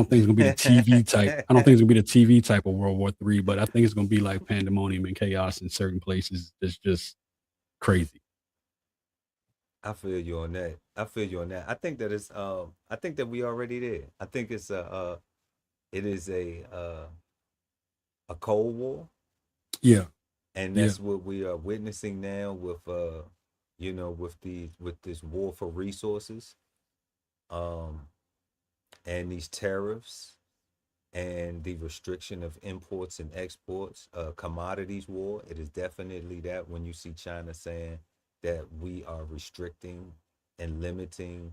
think it's going to be the TV type. I don't think it's going to be the TV type of World War III, but I think it's going to be like pandemonium and chaos in certain places. It's just crazy. I feel you on that. I think that it's I think that we already there. I think it is a Cold War. Yeah. And that's what we are witnessing now with with this war for resources. And these tariffs and the restriction of imports and exports, commodities war. It is definitely that when you see China saying that we are restricting and limiting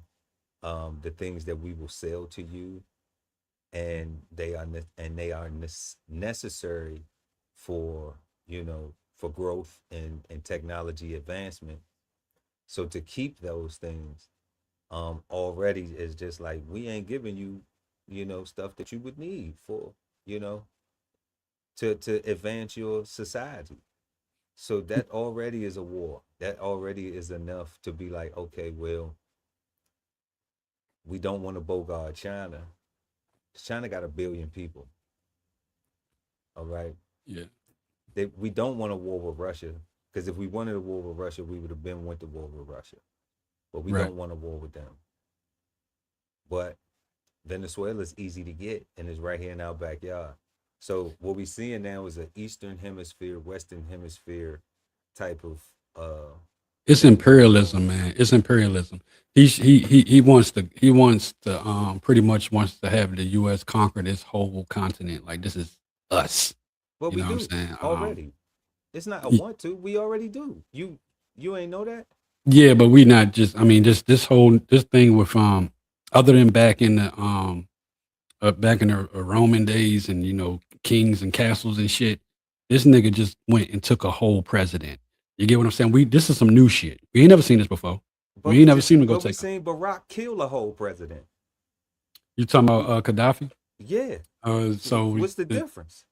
the things that we will sell to you, and they are necessary for for growth and technology advancement. So to keep those things already is just like we ain't giving you stuff that you would need for to advance your society. So that already is a war. That already is enough to be like, okay, well, we don't want to bogart China. China got 1 billion people. All right. Yeah. We don't want a war with Russia, because if we wanted a war with Russia, we would have been went to war with Russia. But we Right. don't want a war with them. But Venezuela is easy to get and is right here in our backyard. So what we're seeing now is an Eastern Hemisphere, Western Hemisphere type of It's imperialism, man. It's imperialism. He wants to pretty much wants to have the U.S. conquer this whole continent. Like, this is us. what You we know what I'm do saying? already. It's not a y- want to. We already do. You ain't know that? Yeah, but we not just. I mean, this thing with other than back in the Roman days and kings and castles and shit. This nigga just went and took a whole president. You get what I'm saying? This is some new shit. We ain't never seen this before. We ain't never seen him go But we take. seen Barack kill a whole president. You talking about Gaddafi? Yeah. So What's the difference?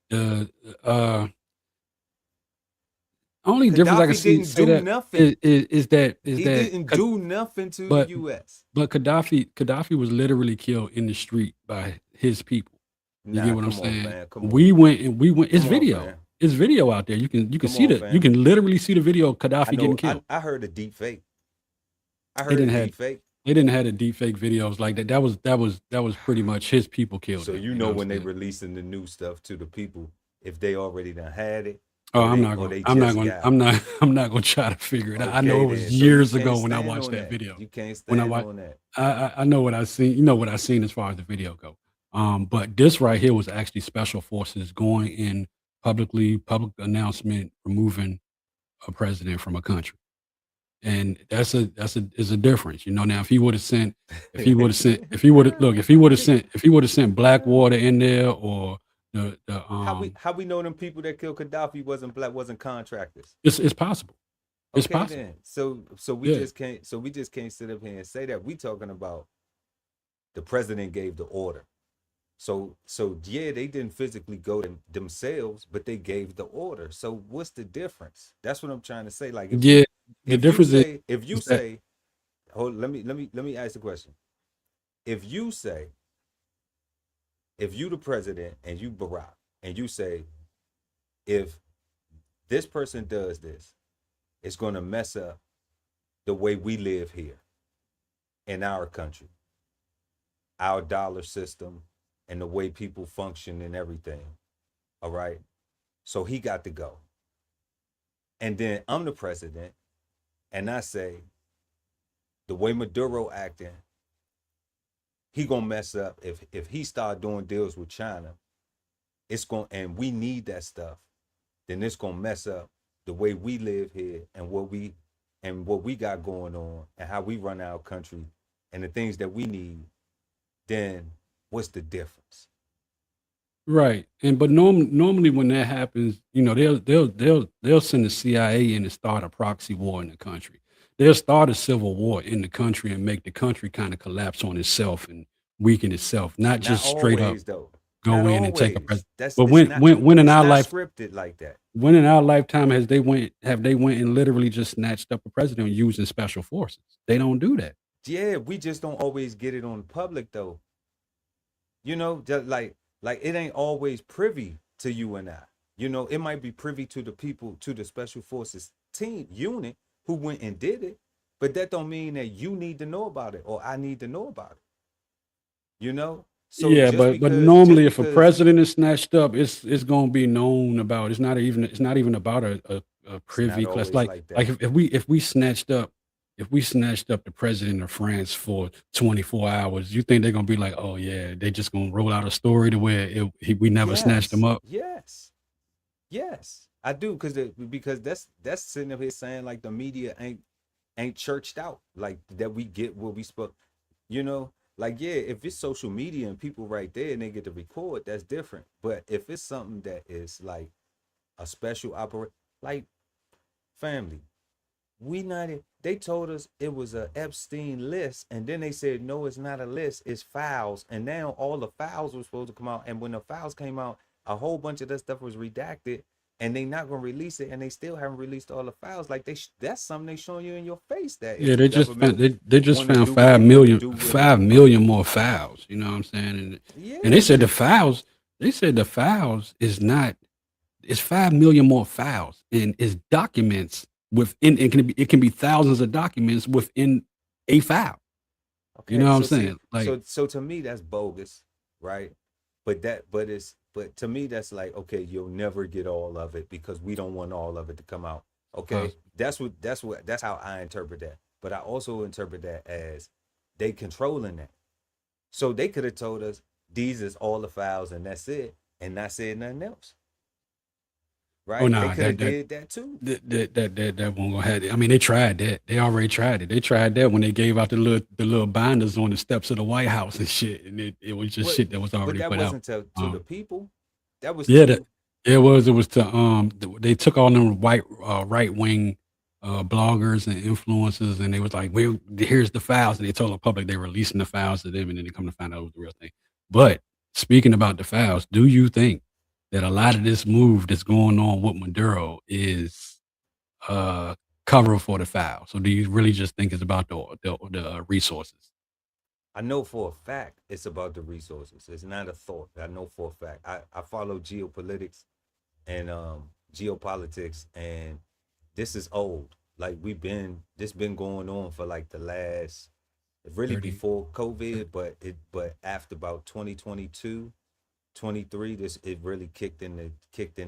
Only difference I can Gaddafi didn't say do that nothing. is that He didn't do nothing to the but U.S. but Gaddafi was literally killed in the street by his people. You Nah, get what I'm come on, saying? fam. Come on. We went. It's Come on, video. fam. It's video out there. You can Come see on, you fam. can literally see the video of I Gaddafi getting know. killed. I heard a deep fake. I They heard a didn't have deep fake. they didn't have the deep fake videos like that. That was pretty much his people killed So him. you You know know what when I'm they saying? releasing the new stuff to the people, if they already done had it, Oh, or they just got I'm it. not I'm not gonna try to figure it out. I know Okay, it was then. So you years can't ago when I stand watched on that that. video. You can't When I stand watched on that. I know what I seen. You know what I seen as far as the video go. But this right here was actually special forces going in public announcement removing a president from a country. And that's a difference, you know. Now, if he would have sent, if he would have look, if he would have sent Blackwater in there or the How we know them people that killed Gaddafi wasn't contractors? it's possible, it's Okay, possible. then. So we Yeah, just can't sit up here and say that. We talking about the president gave the order. So yeah, they didn't physically go themselves, but they gave the order. So what's the difference? That's what I'm trying to say. Like yeah. The difference if you is that say, hold, let me ask the question. If you say, if you the president and you Barack and you say, if this person does this, it's going to mess up the way we live here in our country, our dollar system, and the way people function and everything. All right. So he got to go. And then I'm the president, and I say, the way Maduro acting, he gonna mess up if he start doing deals with China. It's going, and we need that stuff. Then it's gonna mess up the way we live here and what we got going on and how we run our country and the things that we need. Then what's the difference? right. And but normally when that happens, you know, they'll send the CIA in and start a proxy war in the country. They'll start a civil war in the country and make the country kind of collapse on itself and weaken itself, not Not just straight up always though. go Not in and take a always. president. But It's not scripted like that. when in our lifetime have they went and literally just snatched up a president using special forces? They don't do that. Yeah, we just don't always get it on public though. You know, just like it ain't always privy to you and I. You know, it might be privy to the people, to the special forces team unit who went and did it, but that don't mean that you need to know about it or I need to know about it. You know? So Yeah, just but because normally if a president is snatched up, it's gonna be known about. It's not even about a it's not privy class. always Like like that. like if we snatched up the president of France for 24 hours, you think they're gonna be like, oh yeah, they just gonna roll out a story to where we never snatched him Yes, up? yes, yes. I do because that's sitting up here saying like the media ain't churched out like that. We get what we spoke. You know, like yeah, if it's social media and people right there and they get to record, that's different. But if it's something that is like a special operation, like family, we not. They told us it was a Epstein list, and then they said no, it's not a list, it's files. And now all the files were supposed to come out, and when the files came out, a whole bunch of that stuff was redacted, and they not gonna release it, and they still haven't released all the files. Like that's something they showing you in your face that Yeah, if the government they just want to found do what they want to do with 5 million more files. You know what I'm saying? And yeah, they said the files is not. It's 5 million more files and it's documents within it can be thousands of documents within a file. You know okay. what I'm So see, saying? Like, so to me that's bogus, right? But to me that's like okay, you'll never get all of it because we don't want all of it to come out. Okay, that's how I interpret that. But I also interpret that as they controlling that. So they could have told us these is all the files and that's it, and not said nothing else, oh right? They no, could have did that too. that won't go ahead. I mean, they tried that. They already tried it. They tried that when they gave out the little binders on the steps of the White House and shit. And it was just What? shit that was But already that put out. wasn't to the people. That was Yeah, to it was to they took all them right wing bloggers and influencers and they was like, well, here's the files, and they told the public they're releasing the files to them, and then they come to find out it was the real thing. But speaking about the files, do you think that a lot of this move that's going on with Maduro is cover for the files, or do you really just think it's about the resources? I know for a fact it's about the resources. It's not a thought. I know for a fact. I follow geopolitics and geopolitics, and this is old. Like this been going on for like the last, really 30. before COVID, but after about 2022, 23, it really kicked in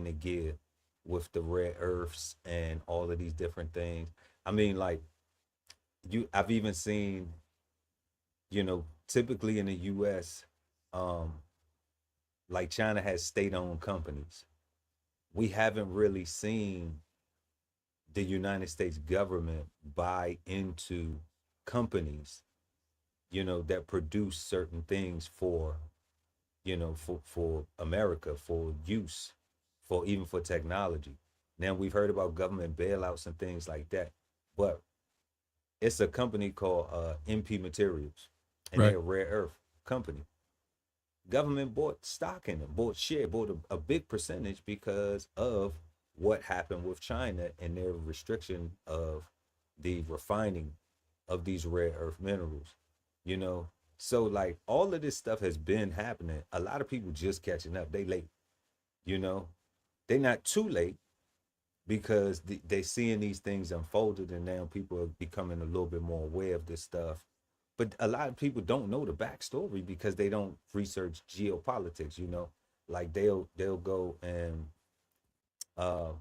the gear with the rare earths and all of these different things. I mean, like I've even seen, typically in the US, um, like China has state-owned companies. We haven't really seen the United States government buy into companies, that produce certain things for, for America, for use, for even for technology. Now we've heard about government bailouts and things like that, but it's a company called MP Materials, and Right. they're a rare earth company. Government bought stock in them, bought a big percentage because of what happened with China and their restriction of the refining of these rare earth minerals. You know, so like all of this stuff has been happening. A lot of people just catching up. They late. You know, they not too late because they seeing these things unfolded, and now people are becoming a little bit more aware of this stuff. But a lot of people don't know the backstory because they don't research geopolitics. Like they'll go and uh,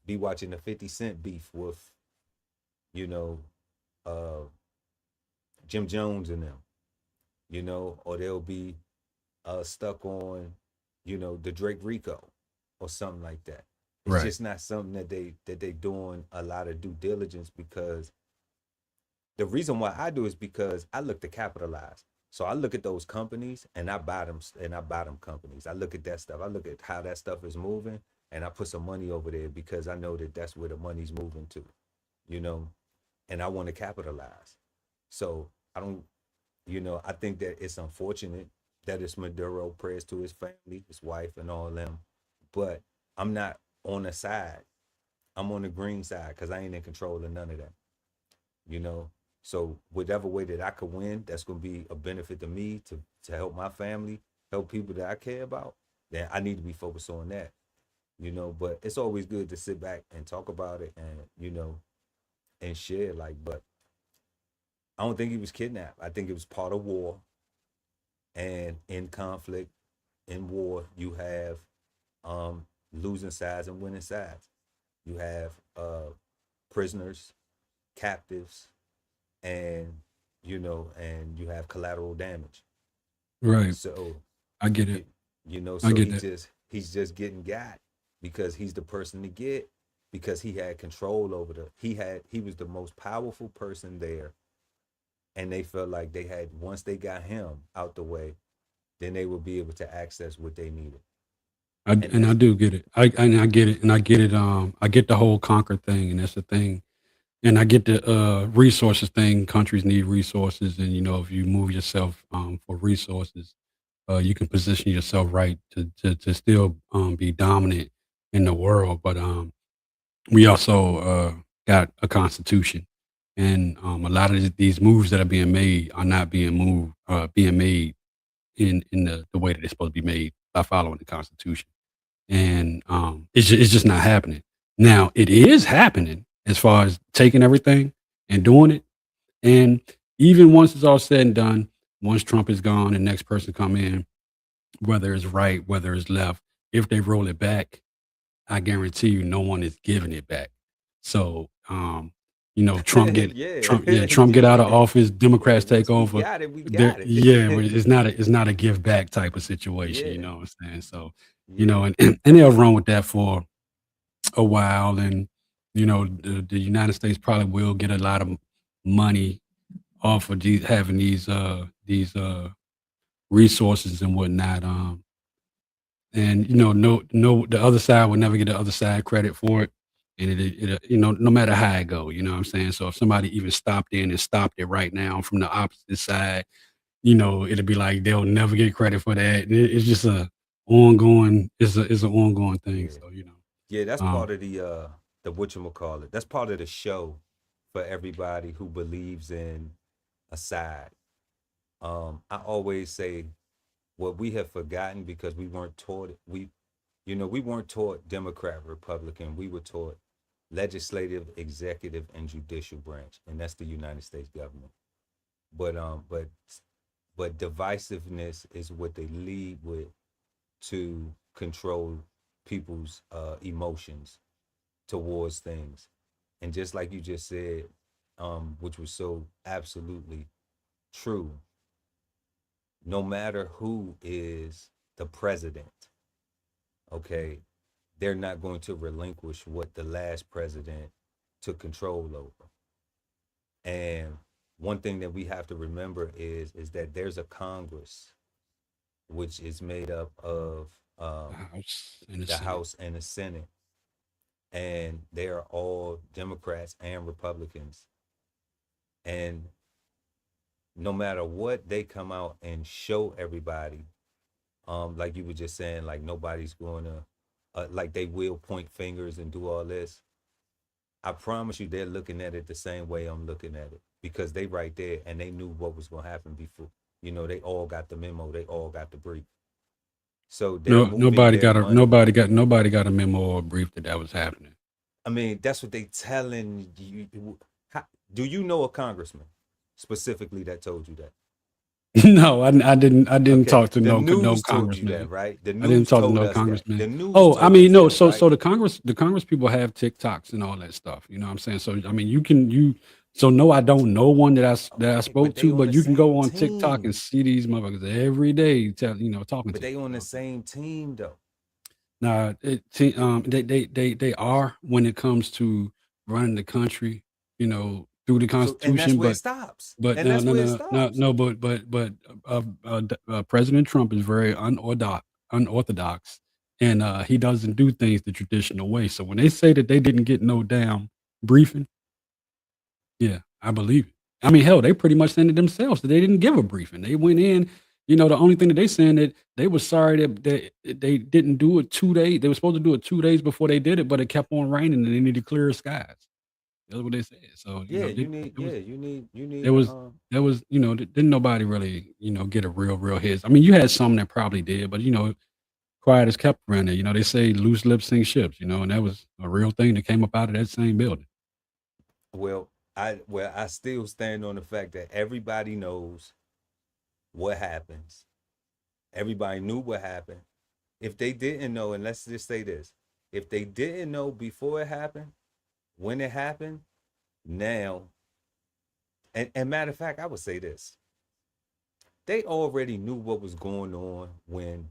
be watching the 50 Cent beef with you know uh, Jim Jones and them. Or they'll be stuck on the Drake Rico or something like that. It's Right. just not something that they doing a lot of due diligence, because the reason why I do is because I look to capitalize. So I look at those companies and I buy them companies. I look at that stuff. I look at how that stuff is moving, and I put some money over there because I know that that's where the money's moving to, you know, and I want to capitalize. So I don't, I think that it's unfortunate that it's Maduro. Prayers to his family, his wife, and all them. But I'm not on the side. I'm on the green side because I ain't in control of none of that. you know. So whatever way that I could win, that's gonna be a benefit to me, to help my family, help people that I care about. Then I need to be focused on that. But it's always good to sit back and talk about it, and and share. But I don't think he was kidnapped. I think it was part of war, and in conflict, in war, you have losing sides and winning sides. You have prisoners, captives, and and you have collateral damage. Right. So I get you, it. I so get that. he's just getting got because he's the person to get, because he had control over he was the most powerful person there, and they felt like they had, once they got him out the way, then they would be able to access what they needed. And And I that's do get it. I get it, and I get it. I get the whole conquer thing, and that's the thing. And I get the resources thing. Countries need resources, and if you move yourself for resources, you can position yourself right to still be dominant in the world. But we also got a constitution, and a lot of these moves that are being made are not being made in the way that they're supposed to be made by following the constitution, and it's just not happening. Now it is happening as far as taking everything and doing it, and even once it's all said and done, once Trump is gone, the next person come in, whether it's right, whether it's left, if they roll it back, I guarantee you, no one is giving it back. So, yeah. Trump get out of office, Yeah, Democrats take once we over. got it, we There, got yeah, but it. it's not a give back type of situation. You Yeah, know what I'm saying? So, yeah. and they'll run with that for a while, and the United States probably will get a lot of money off of having these resources and whatnot. And no, the other side will never get the other side credit for it. And no matter how it go, you know what I'm saying? So if somebody even stopped in and stopped it right now from the opposite side, it'll be like they'll never get credit for that. And it's just it's an ongoing thing. Yeah. So, Yeah, that's um, part of the whatchamacallit. That's part of the show for everybody who believes in a side. I always say what we have forgotten because we weren't taught it. You know, we weren't taught Democrat, Republican. We were taught legislative, executive, and judicial branch, and that's the United States government. But divisiveness is what they lead with to control people's emotions towards things. And just like you just said, which was so absolutely true, no matter who is the president, okay, they're not going to relinquish what the last president took control over. And one thing that we have to remember is that there's a Congress which is made up of the House and the Senate, and they are all Democrats and Republicans. And no matter what they come out and show everybody, like you were just saying, like nobody's going to, like they will point fingers and do all this. I promise you, they're looking at it the same way I'm looking at it, because they right there and they knew what was going to happen before. You know, they all got the memo. They all got the brief. So nobody got a memo or brief that was happening. I mean, that's what they telling you. Do you know a congressman specifically that told you that? No, I didn't Okay. talk to The no news told you congressman. that, right? The I didn't news talk to told no us that. congressman. The news Oh, I told mean, us no. that, So right? the Congress people have TikToks and all that stuff. You know what I'm saying? So I mean, So no, I don't know one that I spoke they to, on but the you can go same on TikTok team. and see these motherfuckers every day, talking But to they you. on the same team though. Nah, they are when it comes to running the country, through the So, and that's Constitution, where it stops. but And no, that's no, where it no, no, stops. no, President Trump is very unorthodox, and he doesn't do things the traditional way. So when they say that they didn't get no damn briefing, yeah, I believe it. I mean, hell, they pretty much said it themselves that they didn't give a briefing. They went in, the only thing that they saying that they were sorry that they didn't do it 2 days. They were supposed to do it 2 days before they did it, but it kept on raining and they needed clear skies. That's what they said. So, Yeah, you need. there was, didn't nobody really, get a real hits. I mean, you had some that probably did, but quiet as kept around there. They say loose lips sink ships, and that was a real thing that came up out of that same building. Well, I still stand on the fact that everybody knows what happens. Everybody knew what happened. If they didn't know, and let's just say this, if they didn't know before it happened, when it happened, now, and matter of fact, I would say this. They already knew what was going on when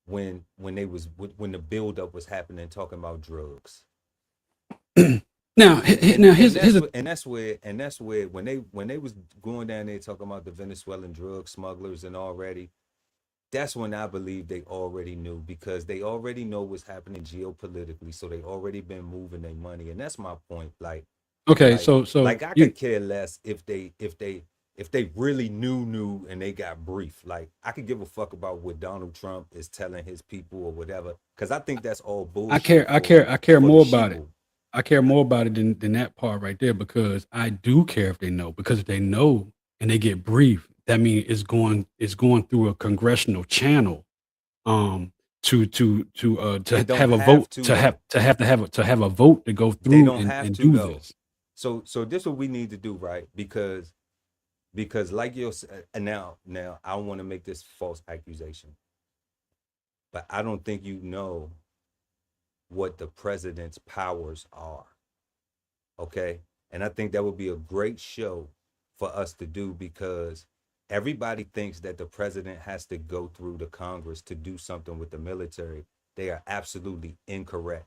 the buildup was happening, talking about drugs. Now, That's where when they was going down there talking about the Venezuelan drug smugglers and already, that's when I believe they already knew, because they already know what's happening geopolitically, so they already been moving their money, and that's my point. Okay, I could care less if they really knew and they got brief. Like, I could give a fuck about what Donald Trump is telling his people or whatever, because I think that's all bullshit. I care more about it. I care more about it than that part right there, because I do care if they know, because if they know and they get brief, that means it's going through a congressional channel, to have a vote, to have a vote to go They through don't have and to do though. this. So this is what we need to do, right? Because like you're and now I don't want to make this false accusation, but I don't think you know what the president's powers are. Okay? And I think that would be a great show for us to do, because everybody thinks that the president has to go through the Congress to do something with the military. They are absolutely incorrect.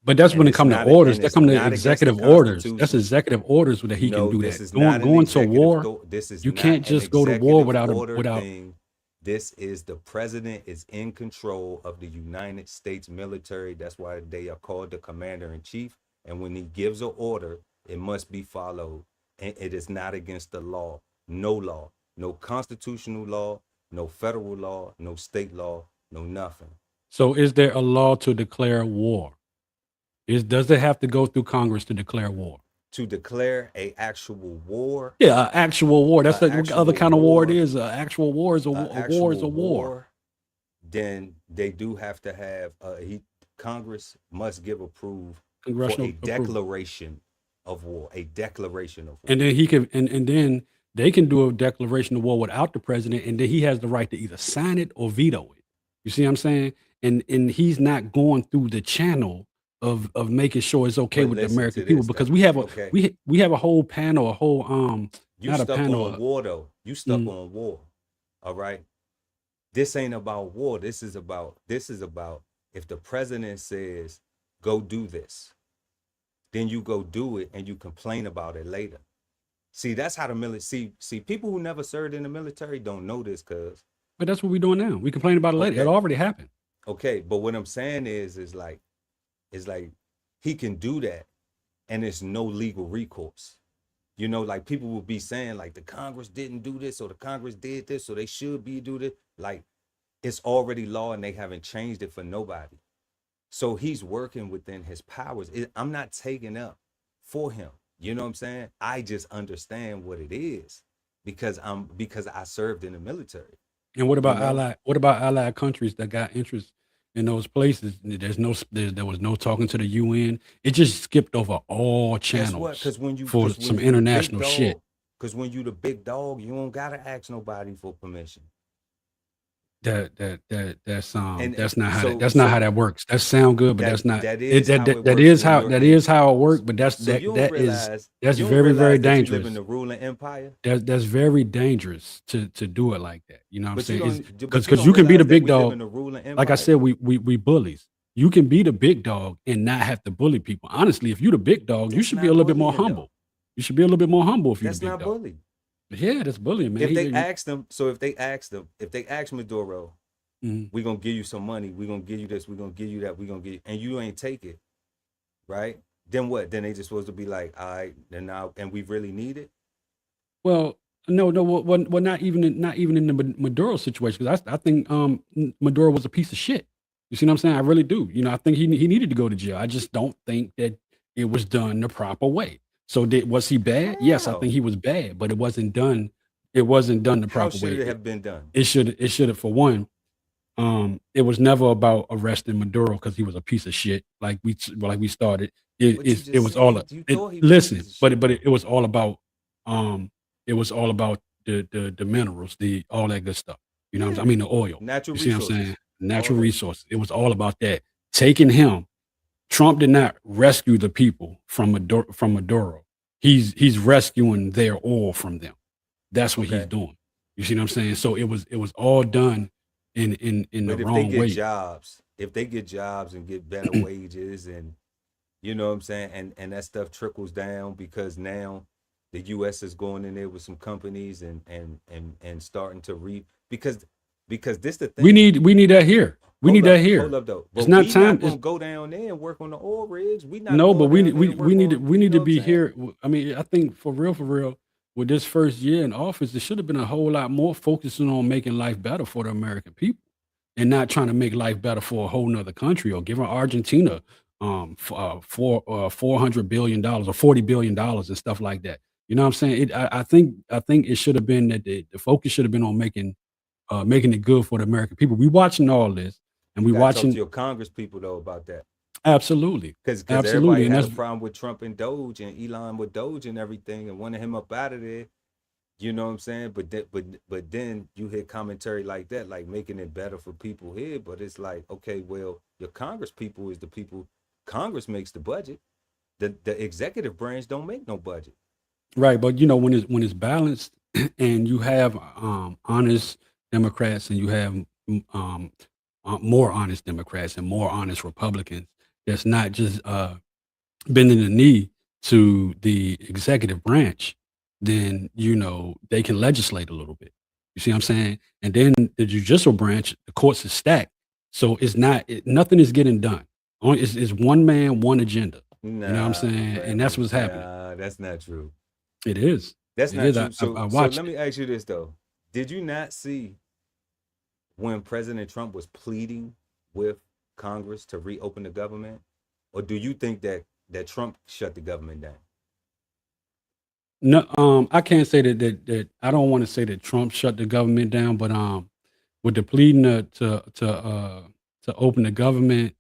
But that's And when it it's comes to not- orders. and That it's come to not against the executive orders. That's Constitution. executive orders that he No, can do this that. is not an Going to executive war, This is you not can't an just go to war executive without order thing. This is the president is in control of the United States military. That's why they are called the commander in chief. And when he gives an order, it must be followed. And it is not against the law. No constitutional law, no federal law, no state law, no nothing. So is there a law to declare war? Does it have to go through Congress to declare war? To declare a actual war. Yeah, actual war. That's the other kind of war it war. is. Actual war is a war. A war is a war. then they do have to have Congress must give approve for Congressional a approval. declaration of war, a declaration of war. And then he can, and then they can do a declaration of war without the president, and then he has the right to either sign it or veto it. You see what I'm saying? And he's not going through the channel of making sure it's okay But with the listen American to people, this, because though. we have a Okay. we have a whole panel, a whole You not a stuck panel. on war though. You stuck Mm. on war. All right. This ain't about war. This is about if the president says go do this, then you go do it and you complain about it later. See, that's how the military see people who never served in the military don't know this, cuz. But that's what we're doing now. We complain about it later. It Okay. already happened. Okay, but what I'm saying is like he can do that and there's no legal recourse. You know, like people will be saying like the Congress didn't do this or the Congress did this, so they should be do this. Like it's already law and they haven't changed it for nobody. So he's working within his powers. I'm not taking up for him. You know what I'm saying? I just understand what it is because I served in the military. And what You about know? allied countries that got interest in those places? There was no talking to the UN. It just skipped over all Guess what? channels for some international shit. Because when you the big dog, you don't gotta ask nobody for permission. That's And not how so how that works. That sound good, but that's not that it. is how it That works is when how you're that in- is how it works. But that's So you don't realize that's you don't very very realize that you live dangerous. in the ruling empire. That's very dangerous to do it like that. You know what I'm But you saying? don't- but Because you don't you can be the realize that big we live dog. in a ruling Like I empire. said, we bullies. You can be the big dog and not have to bully people. Honestly, if you're the big dog, you That's should be a not little bit more bullying, though. humble. You should be a little bit more humble if you're That's the big not dog. bully. Yeah, that's bullying, man. If they You- asked them, so if they asked Maduro, Mhm. we're gonna give you some money, we're gonna give you this, we're gonna give you that, we're gonna give you, and you ain't take it, right? Then what? Then they just supposed to be like, all right, then now, and we really need it. Well, no, well, not even in the Maduro situation, because I think Maduro was a piece of shit. You see what I'm saying? I really do. You know, I think he needed to go to jail. I just don't think that it was done the proper way. So was he bad? Yes, I How? think he was bad, but it wasn't done. It wasn't done the How proper should way. it have been done? It should have, for one. It was never about arresting Maduro because he was a piece of shit. Like we started. It But you it just was said all. you thought he was a Listen, piece of but shit. it was all about. It was all about the minerals, all that good stuff. You know what I'm saying? I mean the oil. Natural You see what I'm resources. saying? Natural All that. resources. It was all about that. Taking him. Trump did not rescue the people from Maduro. He's rescuing their oil from them. That's what he's Okay. doing. You see what I'm saying? So it was all done in the But if they wrong get way. jobs, and get better wages, and you know what I'm saying, and that stuff trickles down because now the U.S. is going in there with some companies and starting to reap because this the thing. We need that here. We Hold need up, that here. Hold up though. It's But not we time. not It's, gonna go down there and work on the oil rigs. We not no, going but we down there and work need on, we need you to know be what I'm saying? here. I mean, I think for real, with this first year in office, there should have been a whole lot more focusing on making life better for the American people, and not trying to make life better for a whole nother country or giving Argentina $400 billion or $40 billion and stuff like that. You know what I'm saying? I think it should have been that the focus should have been on making it good for the American people. We watching all this, and we You gotta talk to watching your Congress people though about that. absolutely, Because absolutely, everybody and had a that's problem with Trump and Doge and Elon with Doge and everything and wanted him up out of there. You know what I'm saying? But then you hear commentary like that, like making it better for people here. But it's like, okay, well, your Congress people is the people. Congress makes the budget. The executive branch don't make no budget. right. But you know when it's balanced, and you have honest Democrats, and you have more honest Democrats and more honest Republicans. That's not just bending the knee to the executive branch. Then they can legislate a little bit. You see what I'm saying? And then the judicial branch, the courts is stacked, so it's not nothing is getting done. Only it's one man, one agenda. You know what I'm saying? And that's what's happening. Nah, that's not true. It is. That's It not is. true. I So watched let it. me ask you this though. Did you not see when President Trump was pleading with Congress to reopen the government? Or do you think that Trump shut the government down? No, I can't say that I don't want to say that Trump shut the government down, but with the pleading to open the government,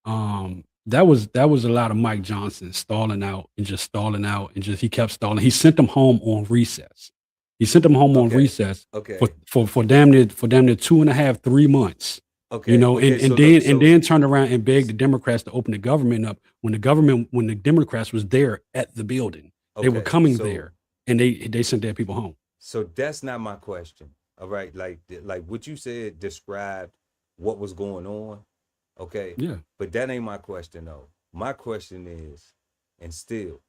that was a lot of Mike Johnson stalling out and just stalling out and just he kept stalling. He sent them home on recess. He sent them home on Okay. recess Okay. for damn near 2.5, 3 months. Okay. You know, Okay. and So then turned around and begged the Democrats to open the government up when the Democrats was there at the building. They were okay. coming So there and they sent their people home. so that's not my question. All right. Like what you said described what was going on. Okay. Yeah. But that ain't my question though. My question is, and still,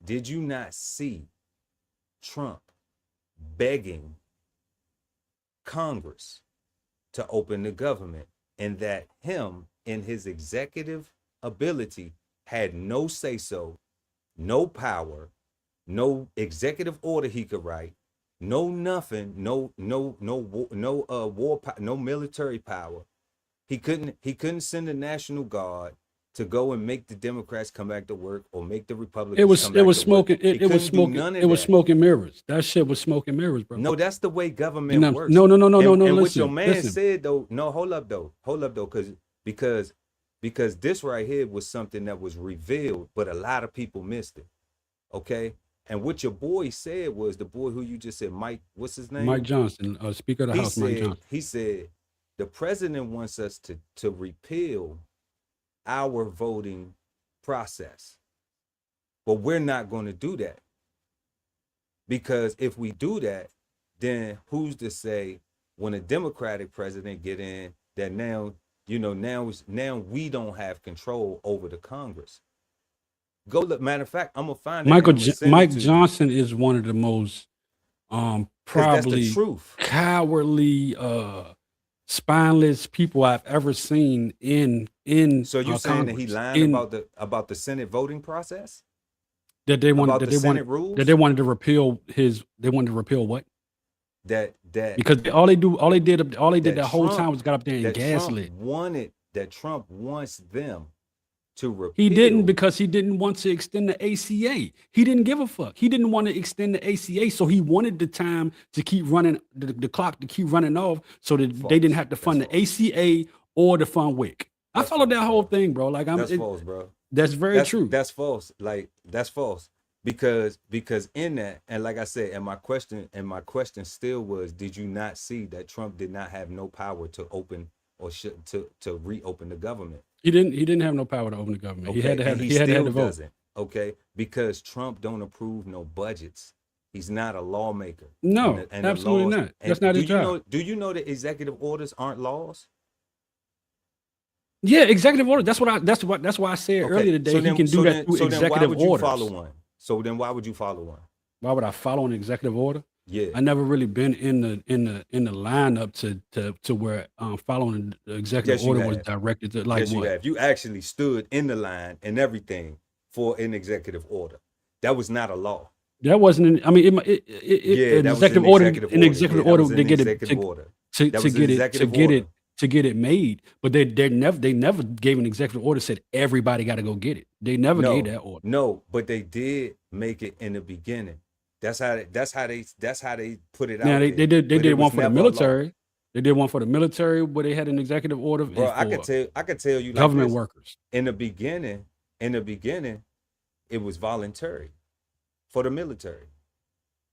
did you not see Trump begging Congress to open the government, and that him in his executive ability had no say so, no power, no executive order he could write, no nothing, no military power. He couldn't send the National Guard to go and make the Democrats come back to work or make the Republicans come back to work. It was smoking. He It was couldn't do smoking. none of It was that. smoking mirrors. That shit was smoking mirrors, bro. No, that's the way You government know, works. no. And what your Listen, man listen. said though, no, hold up though, because this right here was something that was revealed, but a lot of people missed it. Okay, and what your boy said was the boy who you just said, Mike, what's his name? Mike Johnson, Speaker of the House, Mike Johnson. He said the president wants us to repeal our voting process, but we're not going to do that, because if we do that, then who's to say when a Democratic president get in that now we don't have control over the Congress. Go look. Matter of fact, I'm gonna find Mike Johnson is one of the most that's probably the truth. cowardly, spineless people I've ever seen in So you saying that he Congress. lying about the Senate voting process? That they wanted about that the they Senate wanted rules? that they wanted to repeal they wanted to repeal what? That Because all they did that whole Trump- time was got up there and gaslit. Trump wants them to repeal. He didn't, because he didn't want to extend the ACA. He didn't give a fuck. He didn't want to extend the ACA, so he wanted the time to keep running, the clock to keep running off, so that they didn't have to fund the ACA or to fund WIC. I followed that whole thing, bro. Like That's false, bro. That's very true. That's false. Like that's false. Because in that, and like I said, and my question still was, did you not see that Trump did not have no power to open or to reopen the government? He didn't have no power to open the government. Okay? He had to have and he had to have still the vote. doesn't. Okay, because Trump don't approve no budgets. He's not a lawmaker. No, And the absolutely laws- not. and That's not his do you job. know? Do you know that executive orders aren't laws? Yeah, executive order. That's why I said Okay, earlier today so he then- can do so that then- through so then why executive would you orders. follow one? So then why would you follow one? Why would I follow an executive order? Yeah. I never really been in the lineup to where following the executive Yes, you order was have. directed to like Yes, you what? have. You actually stood in the line and everything for an executive order. That was not a law. That wasn't. I mean, an executive order. An executive order to get it to get it made. But they never gave an executive order said everybody got to go get it. They never gave that order. No, but they did make it in the beginning. That's how they put it out. Now they there. did But it one was for the never a law. military. They did one for the military where they had an executive order. Bro, I for could tell you like government this. workers. In the beginning, it was voluntary for the military.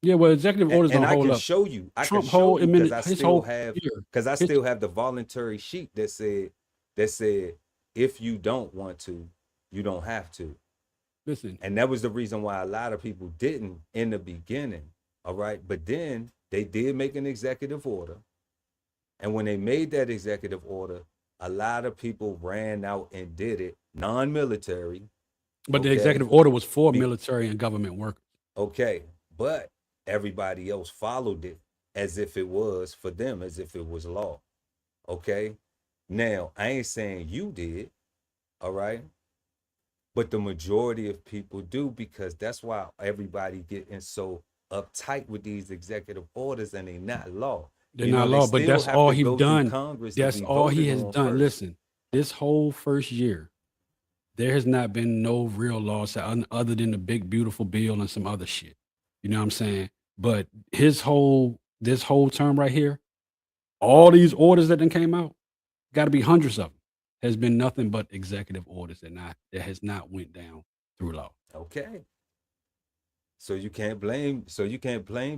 Yeah, well, executive orders And don't I hold can up. show you. I Trump can show whole you because I his still whole have year. the voluntary sheet that said if you don't want to, you don't have to. Listen, And that was the reason why a lot of people didn't in the beginning. All right. But then they did make an executive order. And when they made that executive order, a lot of people ran out and did it, non-military. but the okay? executive order was for military and government workers. Okay. But everybody else followed it as if it was for them, as if it was law. Okay. Now, I ain't saying you did. All right. But the majority of people do, because that's why everybody getting so uptight with these executive orders, and they're not law. They're You know, not they law, but still that's have all to he's go through done. Congress to That's be all he voted has on done. first. Listen, this whole first year, there has not been no real laws other than the big beautiful bill and some other shit. You know what I'm saying? But this whole term right here, all these orders that then came out, got to be hundreds of them. Has been nothing but executive orders that has not went down through law. Okay. So you can't blame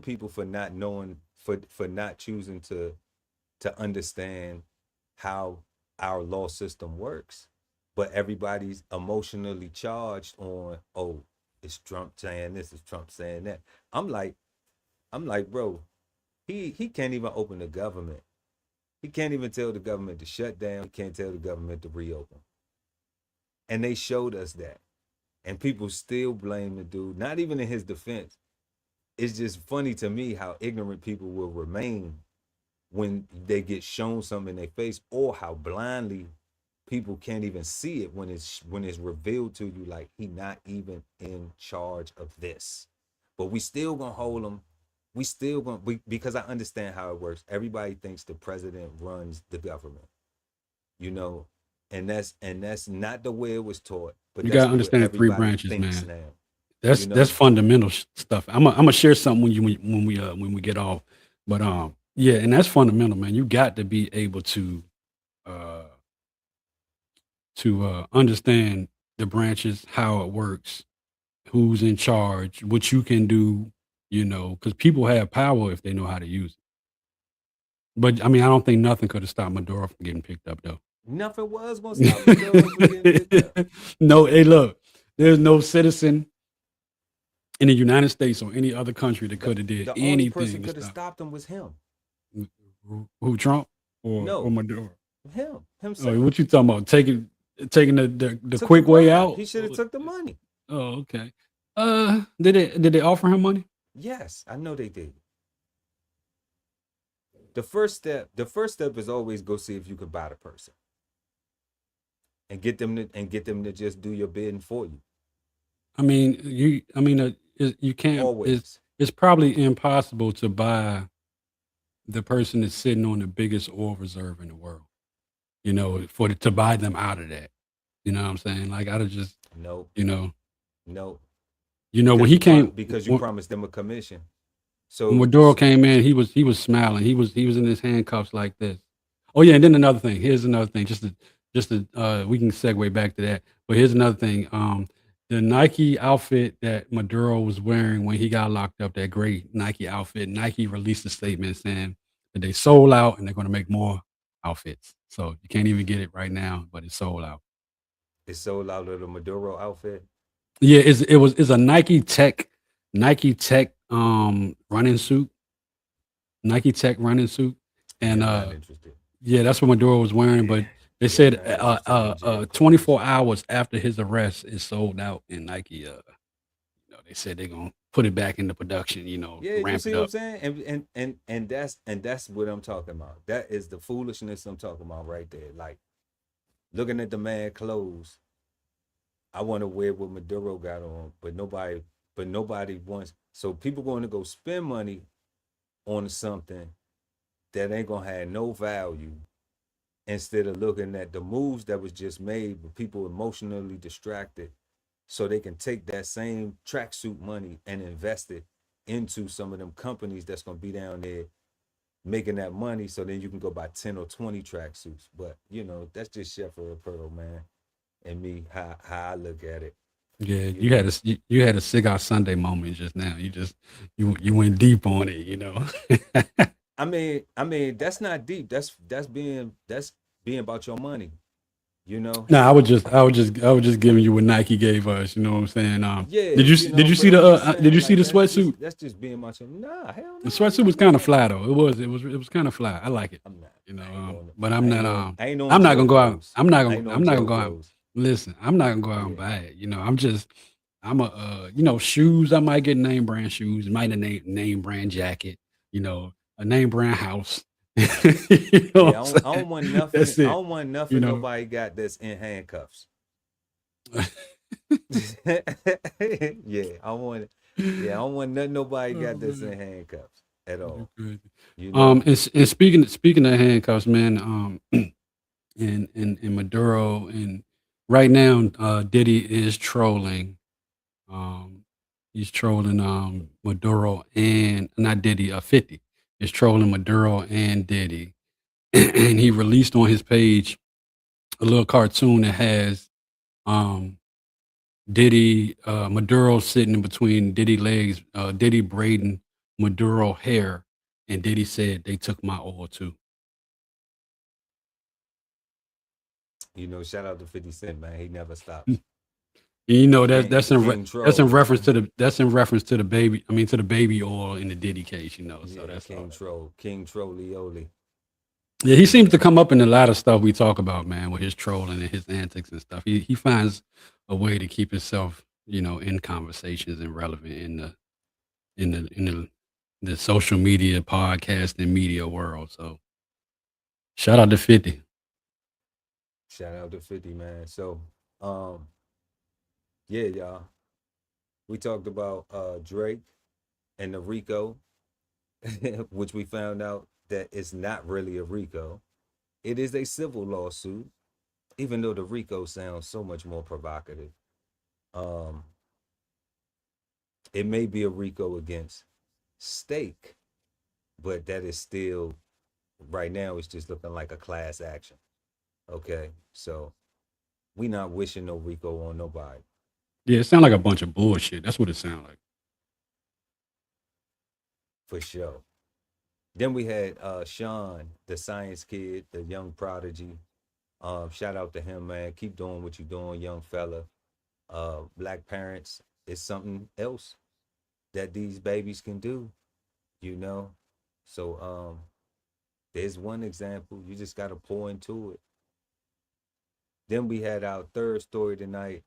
people for not knowing, for not choosing to understand how our law system works. But everybody's emotionally charged on, oh, it's Trump saying this, it's Trump saying that. I'm like, bro, he can't even open the government. He can't even tell the government to shut down. He can't tell the government to reopen. And they showed us that. And people still blame the dude, not even in his defense. It's just funny to me how ignorant people will remain when they get shown something in their face, or how blindly people can't even see it when it's revealed to you, like he not even in charge of this. But we still gonna hold him. Because I understand how it works. Everybody thinks the president runs the government, and that's not the way it was taught. But You that's gotta understand the three branches, thinks man. now. That's fundamental stuff. I'm gonna share something when we get off, but yeah, and that's fundamental, man. You got to be able to understand the branches, how it works, who's in charge, what you can do, because people have power if they know how to use it. But I mean, I don't think nothing could have stopped Maduro from getting picked up, though. Nothing was gonna stop Maduro from getting picked up. No, hey, look, there's no citizen in the United States or any other country that could have did The only anything person to could have stop. stopped him was him. Who, Trump or No. Maduro? Himself. Oh, what you talking about? Taking the Took quick the way bribe. out? He should have took the money. Oh, okay. Did they offer him money? Yes, I know they did. The first step is always go see if you can buy the person, and get them to just do your bidding for you. I mean, you can't. Always. It's probably impossible to buy the person that's sitting on the biggest oil reserve in the world. To buy them out of that. You know what I'm saying? Like I'd have just Nope. No. Because When he you came, because you promised them a commission. So when Maduro came in, he was smiling. He was in his handcuffs like this. Oh yeah, and then another thing. Here's another thing. Just to we can segue back to that. But here's another thing. The Nike outfit that Maduro was wearing when he got locked up, that great Nike outfit, Nike released a statement saying that they sold out and they're going to make more outfits. So you can't even get it right now, but it's sold out. It's sold out of the Maduro outfit. Yeah, it's a Nike Tech running suit. Nike Tech running suit. And not interested. yeah, that's what Maduro was wearing, but they said 24 hours after his arrest is sold out, and Nike they said they're gonna put it back into production, Yeah, you ramp see it what I'm up. saying? And that's what I'm talking about. That is the foolishness I'm talking about right there. Like looking at the man clothes. I want to wear what Maduro got on, but nobody wants. So people going to go spend money on something that ain't gonna have no value, instead of looking at the moves that was just made, but people emotionally distracted, so they can take that same tracksuit money and invest it into some of them companies that's gonna be down there making that money, so then you can go buy 10 or 20 tracksuits. But that's just Chef or Pearl, man, and me, how I look at it. Yeah, you had a cigar Sunday moment just now. You went deep on it, I mean, that's not deep. That's being about your money, No, I was just giving you what Nike gave us. You know what I'm saying? Yeah. Did you see the sweatsuit? That's just being about your. Nah, hell no. The sweatsuit was kind of fly though. It was kind of fly. I like it. I'm not. But I'm not. I'm not gonna go out. Clothes. I'm not I ain't gonna. on I'm not Joe gonna go out. clothes. Listen, I'm not gonna go out and buy it. I'm a shoes. I might get name brand shoes. Might a name brand jacket. A name brand house. Yeah, I don't want nothing. That's it. I don't want nothing nobody got that's in handcuffs. Yeah, I don't want nothing nobody got that's in handcuffs at all. And speaking of handcuffs, man, and Maduro, and right now, Diddy is trolling. He's trolling Maduro, and not Diddy, 50 is trolling Maduro and Diddy. and he released on his page a little cartoon that has Diddy Maduro sitting in between Diddy legs, Diddy braiding Maduro hair, and Diddy said they took my oil too. You know, shout out to 50 Cent, man. He never stops. And you know King- that's King Troll, reference man. to the baby. I mean to the baby oil in the Diddy case. You know, so Yeah, that's all. King Troll, King Trollioli. Yeah, he seems to come up in a lot of stuff we talk about, man, with his trolling and his antics and stuff. He finds a way to keep himself, you know, in conversations and relevant in the social media, podcast, and media world. So, shout out to 50. Shout out to 50, man. So, yeah, y'all. We talked about Drake and the Rico, which we found out that it's not really a Rico. It is a civil lawsuit, even though the Rico sounds so much more provocative. Um, it may be a Rico against Steak, but that is still right now it's just looking like a class action. Okay. So we not wishing no Rico on nobody. Yeah, it sounds like a bunch of bullshit. That's what it sounds like. For sure. Then we had Sean, the science kid, the young prodigy. Shout out to him, man. Keep doing what you're doing, young fella. Black parents is something else that these babies can do, you know. So there's one example. You just gotta pour into it. Then we had our third story tonight,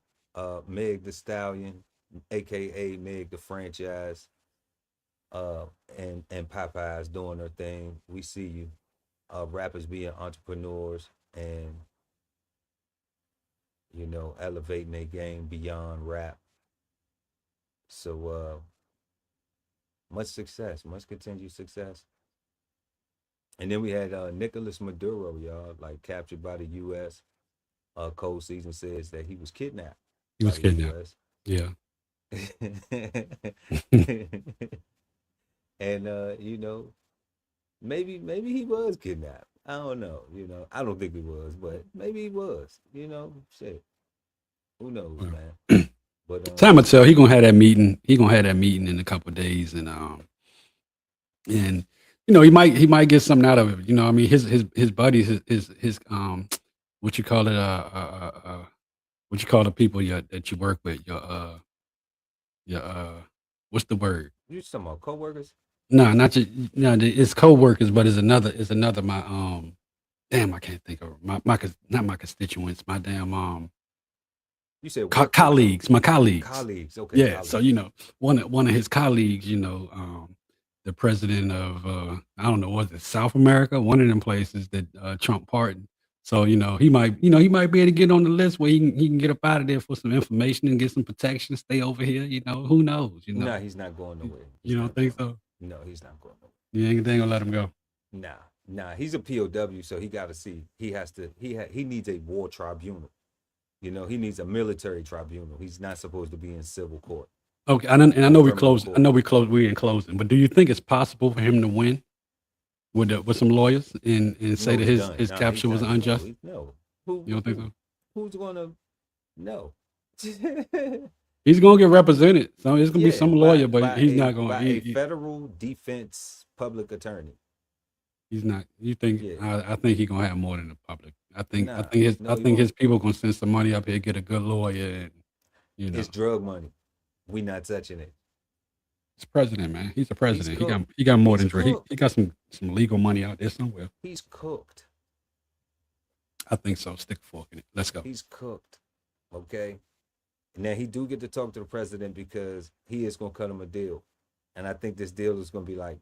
Meg the Stallion, aka Meg the franchise, and Popeyes doing her thing. We see you. Rappers being entrepreneurs and you know elevating their game beyond rap. So much success, much continued success. And then we had Nicolas Maduro, y'all, like captured by the U.S. Cold Season says that he was kidnapped He by was the kidnapped. U.S. Yeah. And you know, maybe he was kidnapped. I don't know. You know, I don't think he was, but maybe he was. You know, shit. Who knows, man? But Time will tell. He gonna have that meeting. He gonna have that meeting in a couple of days, and you know he might get something out of it. You know, I mean his buddies, his what you call it what you call the people that you work with your what's the word? you talking about coworkers? No, not your no, it's co-workers, but it's another my damn I can't think of not my constituents, my damn You said colleagues, my colleagues. Colleagues, okay. Yeah, colleagues. so you know, one of his colleagues, you know, the president of I don't know, was it South America, one of them places that Trump pardoned. So you know, he might be able to get on the list where he can get up out of there for some information and get some protection, stay over here. You know, who knows? You know, Nah, he's not going nowhere. you don't think so? No, he's not going nowhere. They ain't gonna let him go. Nah, he's a POW, so he got to see. He needs a war tribunal. You know, he needs a military tribunal. He's not supposed to be in civil court. Okay, and I know we Criminal closed. court. I know we in closing. But do you think it's possible for him to win with some lawyers and say No, that he's done. his Nah, capture he's was done. unjust? No. Who? You don't think so? Who's gonna? No. He's gonna get represented. So it's gonna be Yeah, some lawyer, by but he's not by going. a federal defense public attorney. He's not. You think? Yeah. I think he's gonna have more than the public. I think Nah, his no, I he think his won't. people gonna send some money up here, get a good lawyer, and you know, It's drug money. We not touching it. he's president, man. He's the president. cooked. He got more He's than drug. cooked. He got some legal money out there somewhere. He's cooked. I think so. Stick a fork in it. Let's go. He's cooked. Okay. Now he do get to talk to the president because he is gonna cut him a deal, and I think this deal is gonna be like,